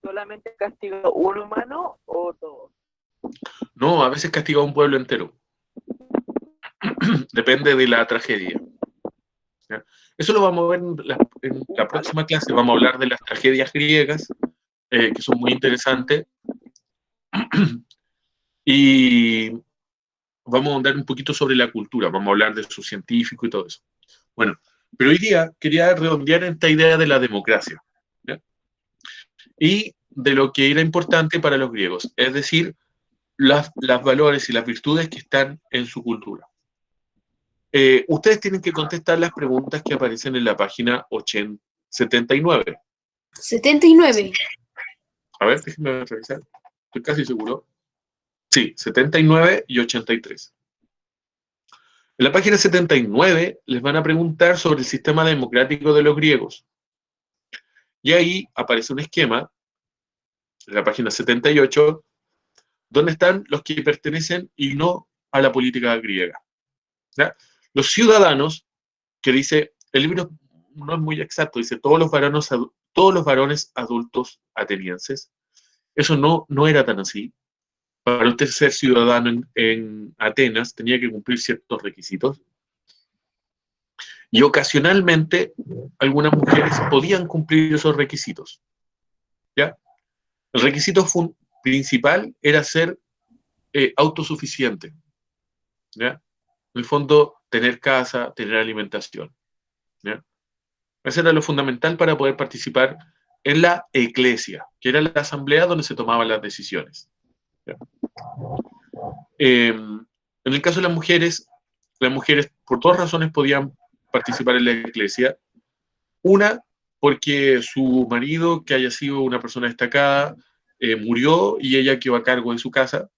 ¿Solamente castiga un humano o todos? No, a veces castiga a un pueblo entero. Depende de la tragedia. ¿Ya? Eso lo vamos a ver en la próxima clase. Vamos a hablar de las tragedias griegas, que son muy interesantes. Y vamos a hablar un poquito sobre la cultura. Vamos a hablar de sus científicos y todo eso. Bueno, pero hoy día quería redondear esta idea de la democracia, ¿ya? Y de lo que era importante para los griegos, es decir, las valores y las virtudes que están en su cultura. Ustedes tienen que contestar las preguntas que aparecen en la página 79. 79. A ver, déjenme revisar. Estoy casi seguro. Sí, 79 y 83. En la página 79 les van a preguntar sobre el sistema democrático de los griegos. Y ahí aparece un esquema, en la página 78, donde están los que pertenecen y no a la política griega. ¿Ya? Los ciudadanos, que dice, el libro no es muy exacto, dice todos los varones adultos atenienses. Eso no era tan así. Para usted ser ciudadano en Atenas tenía que cumplir ciertos requisitos. Y ocasionalmente algunas mujeres podían cumplir esos requisitos. ¿Ya? El requisito principal era ser autosuficiente. ¿Ya? En el fondo, tener casa, tener alimentación. ¿Ya? Eso era lo fundamental para poder participar en la eclesia, que era la asamblea donde se tomaban las decisiones. ¿Ya? En el caso de las mujeres por dos razones podían participar en la iglesia. Una, porque su marido, que haya sido una persona destacada, murió y ella quedó a cargo de su casa.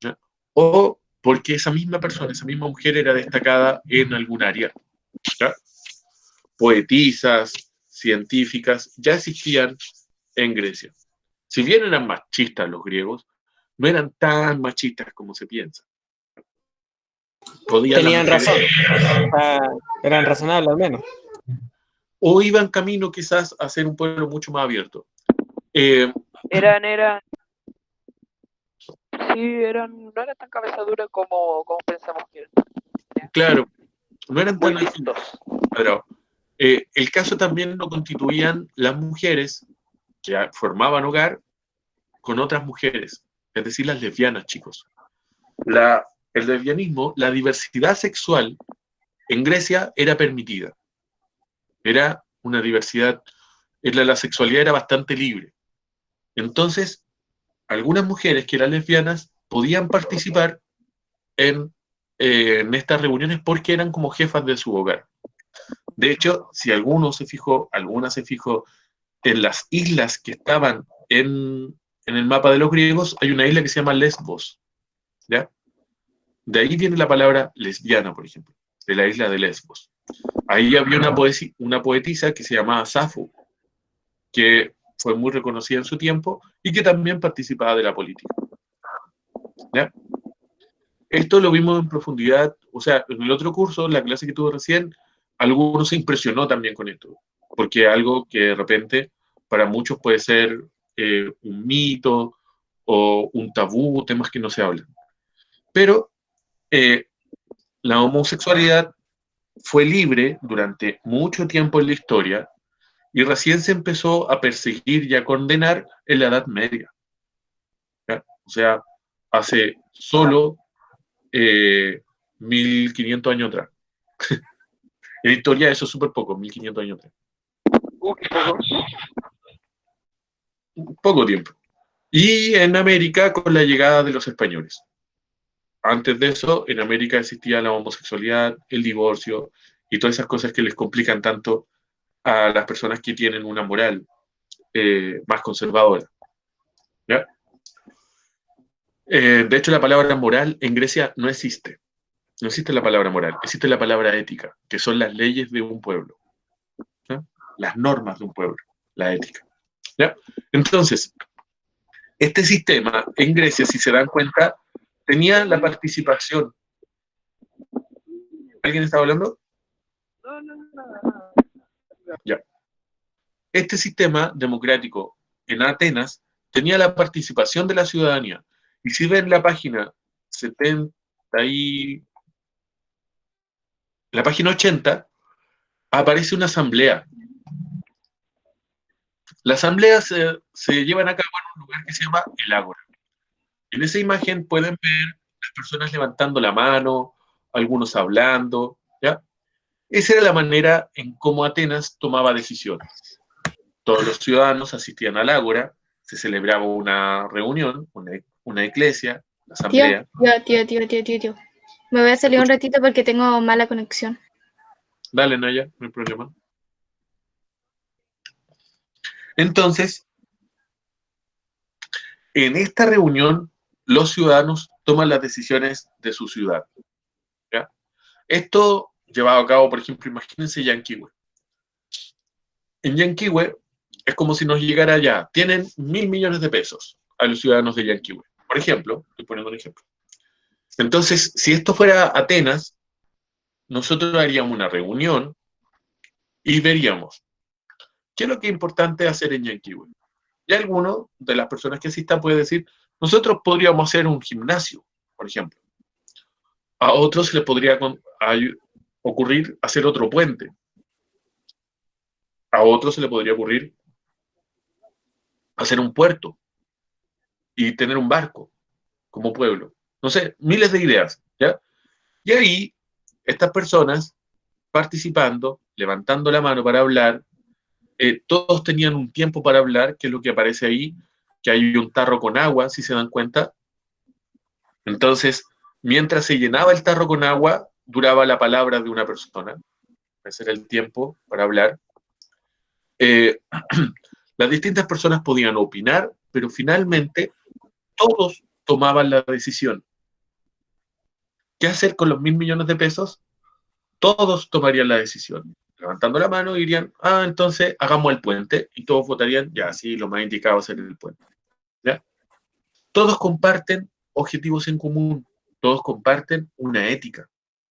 ¿Ya? O porque esa misma persona, esa misma mujer era destacada en algún área. ¿Ya? Poetisas, científicas, ya existían en Grecia. Si bien eran machistas los griegos, no eran tan machistas como se piensa. Tenían razón. Eran razonables al menos. O iban camino quizás a ser un pueblo mucho más abierto. Sí, no eran tan cabezaduras como pensamos que eran. Claro, no eran Muy tan listos. Pero, el caso también lo constituían las mujeres que formaban hogar con otras mujeres, es decir, las lesbianas, chicos. El lesbianismo, la diversidad sexual en Grecia era permitida. Era una diversidad, la sexualidad era bastante libre. Entonces, algunas mujeres que eran lesbianas podían participar en estas reuniones porque eran como jefas de su hogar. De hecho, si alguna se fijó en las islas que estaban en el mapa de los griegos, hay una isla que se llama Lesbos. ¿Ya? De ahí viene la palabra lesbiana, por ejemplo, de la isla de Lesbos. Ahí había una poetisa que se llamaba Safo, que fue muy reconocida en su tiempo y que también participaba de la política. ¿Ya? Esto lo vimos en profundidad, o sea, en el otro curso, en la clase que tuve recién, algunos se impresionó también con esto, porque algo que de repente para muchos puede ser un mito o un tabú, temas que no se hablan. Pero la homosexualidad fue libre durante mucho tiempo en la historia y recién se empezó a perseguir y a condenar en la Edad Media. ¿Ya? O sea, hace solo 1500 años atrás. En historia eso es súper poco, 1500 años atrás. Poco tiempo. Y en América con la llegada de los españoles. Antes de eso, en América existía la homosexualidad, el divorcio y todas esas cosas que les complican tanto a las personas que tienen una moral más conservadora. ¿Ya? De hecho, la palabra moral en Grecia no existe. No existe la palabra moral, existe la palabra ética, que son las leyes de un pueblo, ¿ya? Las normas de un pueblo, la ética. ¿Ya? Entonces, este sistema en Grecia, si se dan cuenta, tenía la participación. ¿Alguien está hablando? Ya. Este sistema democrático en Atenas tenía la participación de la ciudadanía. Y si ven la página 70 y la página 80, aparece una asamblea. Las asambleas se llevan a cabo en un lugar que se llama el Ágora. En esa imagen pueden ver las personas levantando la mano, algunos hablando, ¿ya? Esa era la manera en cómo Atenas tomaba decisiones. Todos los ciudadanos asistían al Ágora, se celebraba una reunión, una iglesia, una asamblea. Tío. Me voy a salir un ratito porque tengo mala conexión. Dale, Naya, no hay problema. Entonces, en esta reunión, los ciudadanos toman las decisiones de su ciudad, ¿ya? Esto llevado a cabo, por ejemplo, imagínense Yanquihue. En Yanquihue es como si nos llegara ya, tienen 1.000 millones de pesos a los ciudadanos de Yanquihue. Por ejemplo, estoy poniendo un ejemplo. Entonces, si esto fuera Atenas, nosotros haríamos una reunión y veríamos qué es lo que es importante hacer en Yanquihue. Y alguno de las personas que asistan puede decir, nosotros podríamos hacer un gimnasio, por ejemplo. A otros se les podría ocurrir hacer otro puente. A otros se le podría ocurrir hacer un puerto y tener un barco como pueblo. No sé, miles de ideas, ¿ya? Y ahí, estas personas participando, levantando la mano para hablar, todos tenían un tiempo para hablar, que es lo que aparece ahí, que hay un tarro con agua, si se dan cuenta. Entonces, mientras se llenaba el tarro con agua, duraba la palabra de una persona. Ese era el tiempo para hablar. Las distintas personas podían opinar, pero finalmente todos tomaban la decisión. ¿Qué hacer con los 1.000 millones de pesos? Todos tomarían la decisión. Levantando la mano dirían, entonces hagamos el puente, y todos votarían, ya, sí, lo más indicado es hacer el puente. ¿Ya? Todos comparten objetivos en común, todos comparten una ética,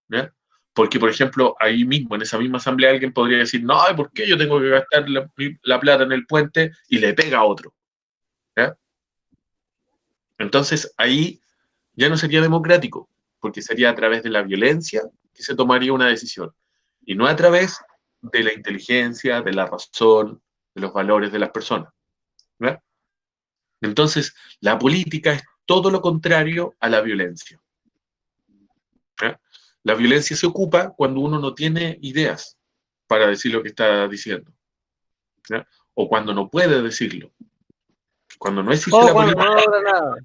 ¿ya? Porque, por ejemplo, ahí mismo, en esa misma asamblea, alguien podría decir, no, ¿por qué yo tengo que gastar la plata en el puente? Y le pega a otro, ¿ya? Entonces, ahí ya no sería democrático, porque sería a través de la violencia que se tomaría una decisión, y no a través de la inteligencia, de la razón, de los valores de las personas, ¿ya? Entonces, la política es todo lo contrario a la violencia, ¿ya? La violencia se ocupa cuando uno no tiene ideas para decir lo que está diciendo, ¿ya? O cuando no puede decirlo. Cuando no existe la cuando política. no logra nada.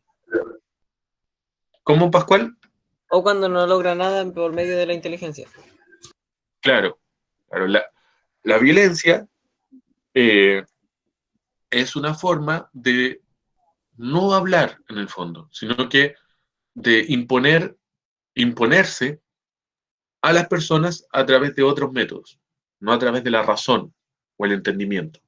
¿Cómo, Pascual? O cuando no logra nada por medio de la inteligencia. Claro. La violencia es una forma de no hablar en el fondo, sino que de imponerse a las personas a través de otros métodos, no a través de la razón o el entendimiento.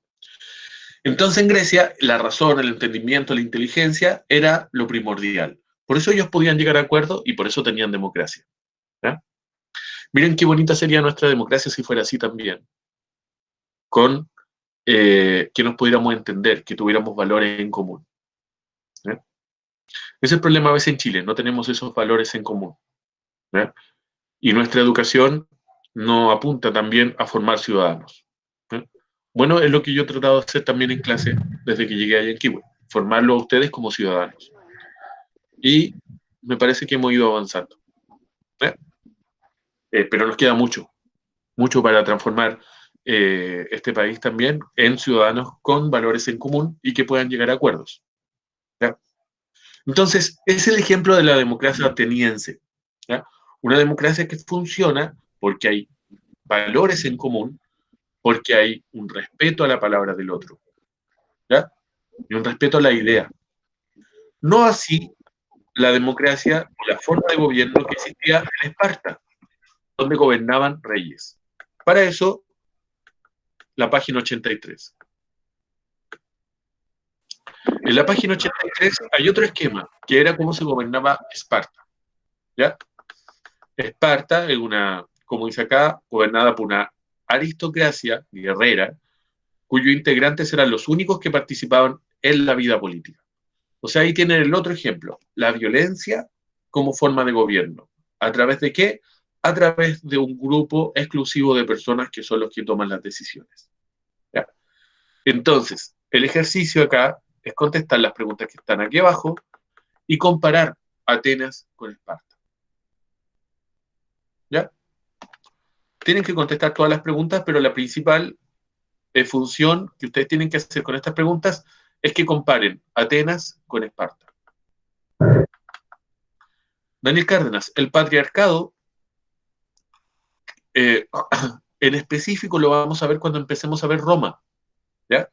Entonces en Grecia la razón, el entendimiento, la inteligencia era lo primordial. Por eso ellos podían llegar a acuerdos y por eso tenían democracia, ¿ya? Miren qué bonita sería nuestra democracia si fuera así también, con que nos pudiéramos entender, que tuviéramos valores en común, ¿ya? Ese es el problema a veces en Chile, no tenemos esos valores en común, ¿ya? Y nuestra educación no apunta también a formar ciudadanos, ¿ya? Bueno, es lo que yo he tratado de hacer también en clase desde que llegué a Yanquihue, formarlo a ustedes como ciudadanos. Y me parece que hemos ido avanzando, ¿ya? Pero nos queda mucho para transformar este país también en ciudadanos con valores en común y que puedan llegar a acuerdos, ¿ya? Entonces, es el ejemplo de la democracia ateniense, ¿ya? Una democracia que funciona porque hay valores en común, porque hay un respeto a la palabra del otro, ¿ya? Y un respeto a la idea. No así la democracia o la forma de gobierno que existía en Esparta, donde gobernaban reyes. Para eso, la página 83. En la página 83 hay otro esquema, que era cómo se gobernaba Esparta. ¿Ya? Esparta es una, como dice acá, gobernada por una aristocracia guerrera, cuyos integrantes eran los únicos que participaban en la vida política. O sea, ahí tienen el otro ejemplo, la violencia como forma de gobierno. ¿A través de qué? A través de un grupo exclusivo de personas que son los que toman las decisiones. ¿Ya? Entonces, el ejercicio acá es contestar las preguntas que están aquí abajo y comparar Atenas con Esparta. ¿Ya? Tienen que contestar todas las preguntas, pero la principal función que ustedes tienen que hacer con estas preguntas es que comparen Atenas con Esparta. Daniel Cárdenas, el patriarcado, en específico lo vamos a ver cuando empecemos a ver Roma, ¿ya?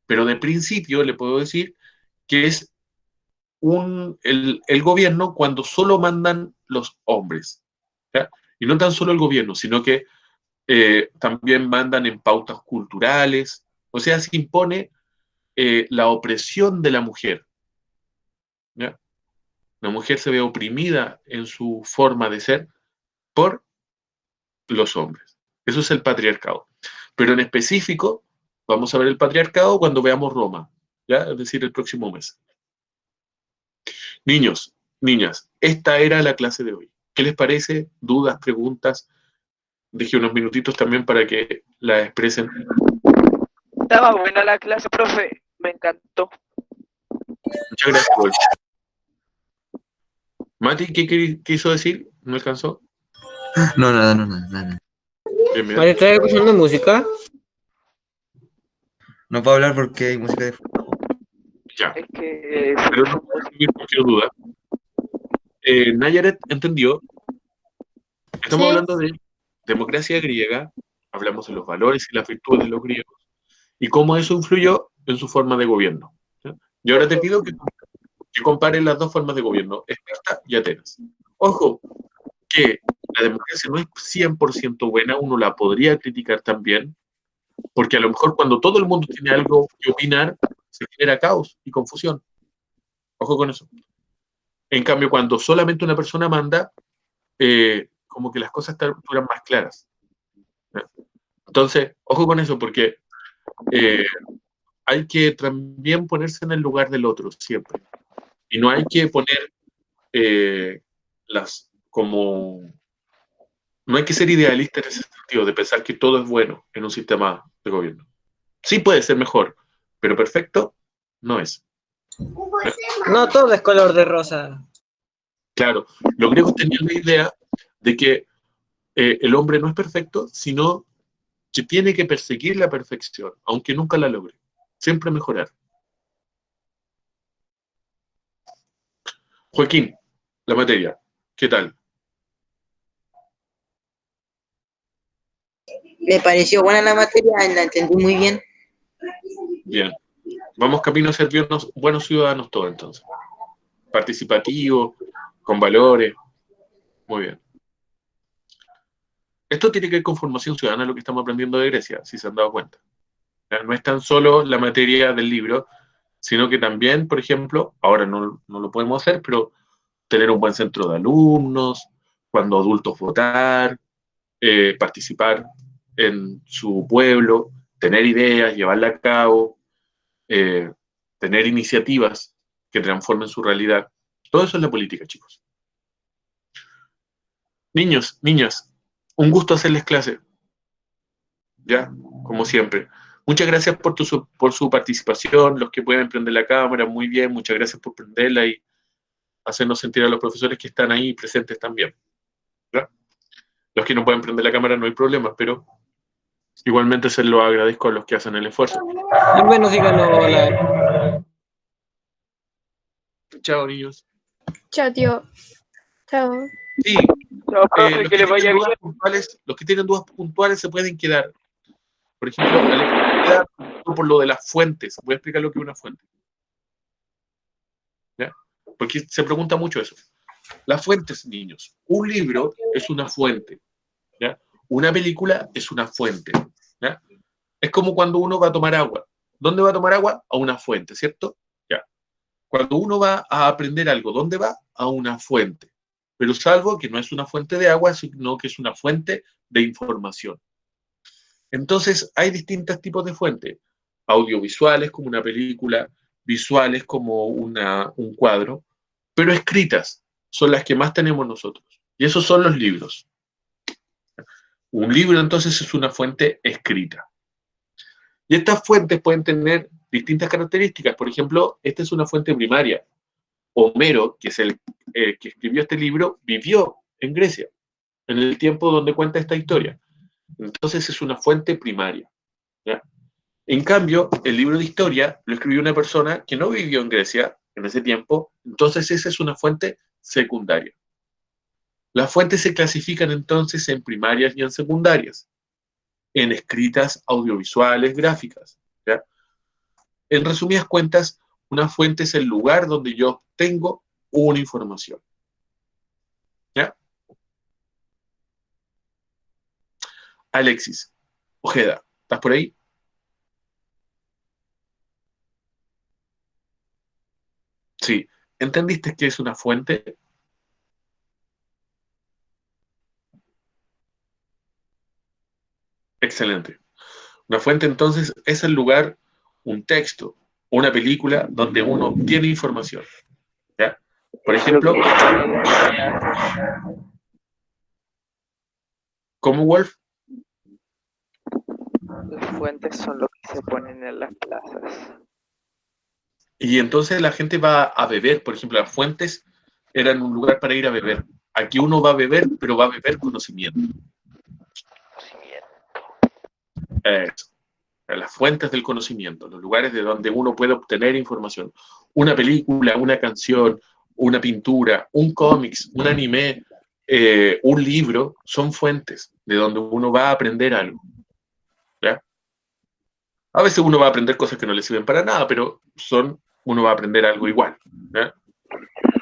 Pero de principio le puedo decir que es el gobierno cuando solo mandan los hombres, ¿ya? Y no tan solo el gobierno, sino que también mandan en pautas culturales, o sea, se impone la opresión de la mujer, ¿ya? La mujer se ve oprimida en su forma de ser por los hombres. Eso es el patriarcado. Pero en específico, vamos a ver el patriarcado cuando veamos Roma, ¿ya? Es decir, el próximo mes. Niños, niñas, esta era la clase de hoy. ¿Qué les parece? ¿Dudas, preguntas? Dejé unos minutitos también para que la expresen. Estaba buena la clase, profe. Me encantó. Muchas gracias, Wolf. Mati, ¿qué quiso decir? ¿No alcanzó? No, nada. Bien, bien. Vale, ¿estás escuchando música? No puedo hablar porque hay música de fondo. Ya. Es que... Pero no puedo seguir cualquier duda. Nayaret entendió. Estamos Sí. hablando de democracia griega, hablamos de los valores y las virtudes de los griegos y cómo eso influyó en su forma de gobierno. ¿Sí? Y ahora te pido que comparen las dos formas de gobierno, Esparta y Atenas. Ojo, que la democracia no es 100% buena, uno la podría criticar también, porque a lo mejor cuando todo el mundo tiene algo que opinar, se genera caos y confusión. Ojo con eso. En cambio, cuando solamente una persona manda, como que las cosas duran más claras. Entonces, ojo con eso, porque hay que también ponerse en el lugar del otro, siempre. Y no hay que poner no hay que ser idealista en ese sentido, de pensar que todo es bueno en un sistema de gobierno. Sí puede ser mejor, pero perfecto no es. No todo es color de rosa. Claro, los griegos tenían la idea de que el hombre no es perfecto, sino que tiene que perseguir la perfección, aunque nunca la logre. Siempre mejorar. Joaquín, la materia, ¿qué tal? Me pareció buena la materia, la entendí muy bien. Bien. Vamos camino a ser buenos ciudadanos todos, entonces. Participativos, con valores. Muy bien. Esto tiene que ver con formación ciudadana, lo que estamos aprendiendo de Grecia, si se han dado cuenta. No es tan solo la materia del libro, sino que también, por ejemplo, ahora no lo podemos hacer, pero tener un buen centro de alumnos, cuando adultos votar, participar en su pueblo, tener ideas, llevarla a cabo, tener iniciativas que transformen su realidad. Todo eso es la política, chicos. Niños, niñas, un gusto hacerles clase. ¿Ya? Como siempre. Muchas gracias por su participación, los que pueden prender la cámara, muy bien, muchas gracias por prenderla y hacernos sentir a los profesores que están ahí presentes también. ¿Ya? Los que no pueden prender la cámara no hay problema, pero igualmente se lo agradezco a los que hacen el esfuerzo. Al menos díganos hola. Chao, niños. Chao, tío. Chao. Sí, Chao, profe, que le vaya bien. los que tienen dudas puntuales se pueden quedar. Por ejemplo, Alex, por lo de las fuentes. Voy a explicar lo que es una fuente. ¿Ya? porque se pregunta mucho eso. Las fuentes, niños. Un libro es una fuente, ¿ya? Una película es una fuente, ¿ya? Es como cuando uno va a tomar agua. ¿Dónde va a tomar agua? A una fuente, ¿cierto? Ya. Cuando uno va a aprender algo, ¿dónde va? A una fuente. Pero salvo que no es una fuente de agua, sino que es una fuente de información. Entonces, hay distintos tipos de fuentes. Audiovisuales, como una película, visuales, como un cuadro, pero escritas son las que más tenemos nosotros. Y esos son los libros. Un libro, entonces, es una fuente escrita. Y estas fuentes pueden tener distintas características. Por ejemplo, esta es una fuente primaria. Homero, que es el que escribió este libro, vivió en Grecia, en el tiempo donde cuenta esta historia. Entonces es una fuente primaria, ¿ya? En cambio, el libro de historia lo escribió una persona que no vivió en Grecia en ese tiempo, entonces esa es una fuente secundaria. Las fuentes se clasifican entonces en primarias y en secundarias, en escritas audiovisuales, gráficas, ¿ya? En resumidas cuentas, una fuente es el lugar donde yo obtengo una información, ¿ya? Alexis Ojeda, ¿estás por ahí? Sí. ¿Entendiste qué es una fuente? Excelente. Una fuente entonces es el lugar, un texto, una película donde uno obtiene información, ¿ya? Por ejemplo, como Wolf, Las fuentes son lo que se ponen en las plazas. y entonces la gente va a beber, por ejemplo, las fuentes eran un lugar para ir a beber. Aquí uno va a beber, pero va a beber conocimiento. Eso. Las fuentes del conocimiento, los lugares de donde uno puede obtener información. Una película, una canción, una pintura, un cómics, un anime, un libro, son fuentes de donde uno va a aprender algo, ¿ya? A veces uno va a aprender cosas que no le sirven para nada, pero uno va a aprender algo igual, ¿ya?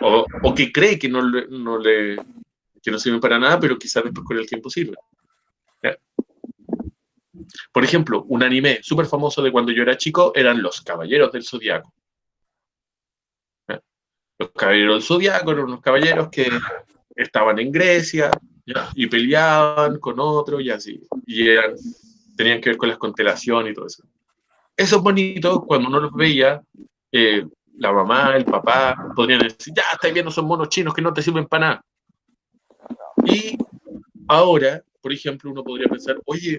O que cree que que no sirven para nada, pero quizás después con el tiempo sirve, ¿ya? Por ejemplo, un anime súper famoso de cuando yo era chico eran Los Caballeros del Zodiaco. ¿Ya? Los Caballeros del Zodiaco eran unos caballeros que estaban en Grecia, ¿ya? Y peleaban con otros y así. Y tenían que ver con las constelaciones y todo eso. Esos bonitos, cuando uno los veía, la mamá, el papá, podrían decir, ya, estáis viendo esos monos chinos que no te sirven para nada. Y ahora, por ejemplo, uno podría pensar, oye,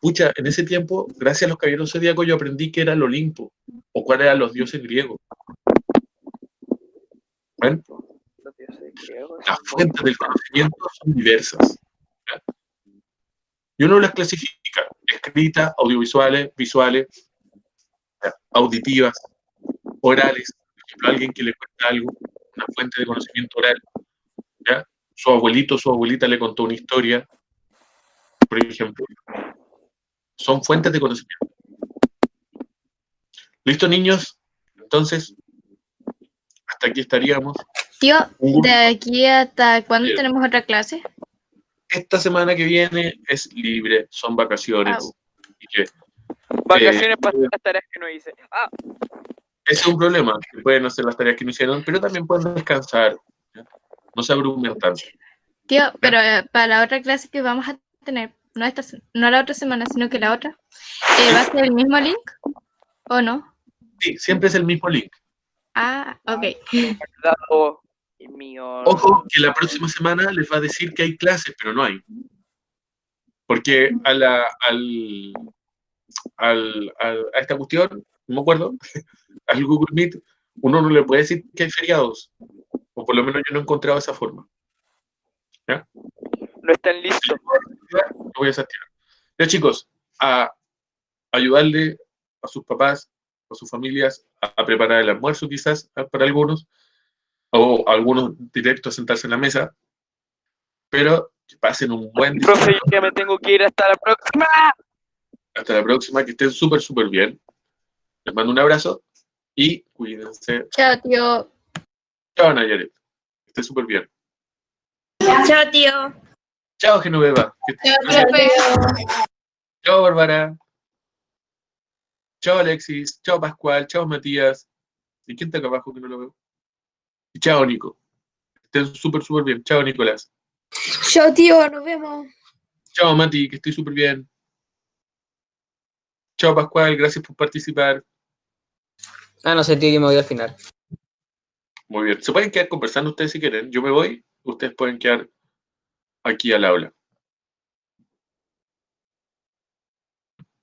pucha, en ese tiempo, gracias a los caballeros zodíacos, yo aprendí qué era el Olimpo, o cuáles eran los dioses griegos. ¿Ven? Los dioses griegos Las son fuentes del conocimiento son diversas, ¿ya? Y uno las clasifica, escritas, audiovisuales, visuales, ¿ya? Auditivas, orales. Por ejemplo, alguien que le cuenta algo, una fuente de conocimiento oral, ¿ya? Su abuelito o su abuelita le contó una historia, por ejemplo. Son fuentes de conocimiento. ¿Listo, niños? Entonces, hasta aquí estaríamos. Tío, Un gusto. ¿de aquí hasta cuándo Bien. tenemos otra clase? Esta semana que viene es libre, son vacaciones. Y que, vacaciones para hacer las tareas que no hice. ese es un problema, que pueden hacer las tareas que no hicieron, pero también pueden descansar, ¿ya? No se abrumen tanto. Tío, pero para la otra clase que vamos a tener, no la otra semana, sino que la otra, ¿va a ser el mismo link o no? Sí, siempre es el mismo link. Ah, ok. Dado mío. Ojo, que la próxima semana les va a decir que hay clases, pero no hay. Porque a esta cuestión, no me acuerdo, al Google Meet, uno no le puede decir que hay feriados. O por lo menos yo no he encontrado esa forma. ¿Ya? No están listos. No voy a desactivar. Ya, chicos, a ayudarle a sus papás, a sus familias, a preparar el almuerzo quizás para algunos, o algunos directos a sentarse en la mesa, pero que pasen un buen día. Profe, yo ya me tengo que ir. Hasta la próxima. Hasta la próxima, que estén súper, súper bien. Les mando un abrazo y cuídense. Chao, tío. Chao, Nayaret. Que esté súper bien. Chao, tío. Chao, Genoveva. Que esté súper bien. Chao, Bárbara. Chao, Alexis. Chao, Pascual. Chao, Matías. ¿Y quién está acá abajo que no lo veo? Y chao, Nico. Que estén súper, súper bien. Chao, Nicolás. Chao, tío. Nos vemos. Chao, Mati. Que estoy súper bien. Chao, Pascual. Gracias por participar. Ah, no sé, tío, yo me voy al final. Muy bien. Se pueden quedar conversando ustedes si quieren. Yo me voy. Ustedes pueden quedar aquí al aula.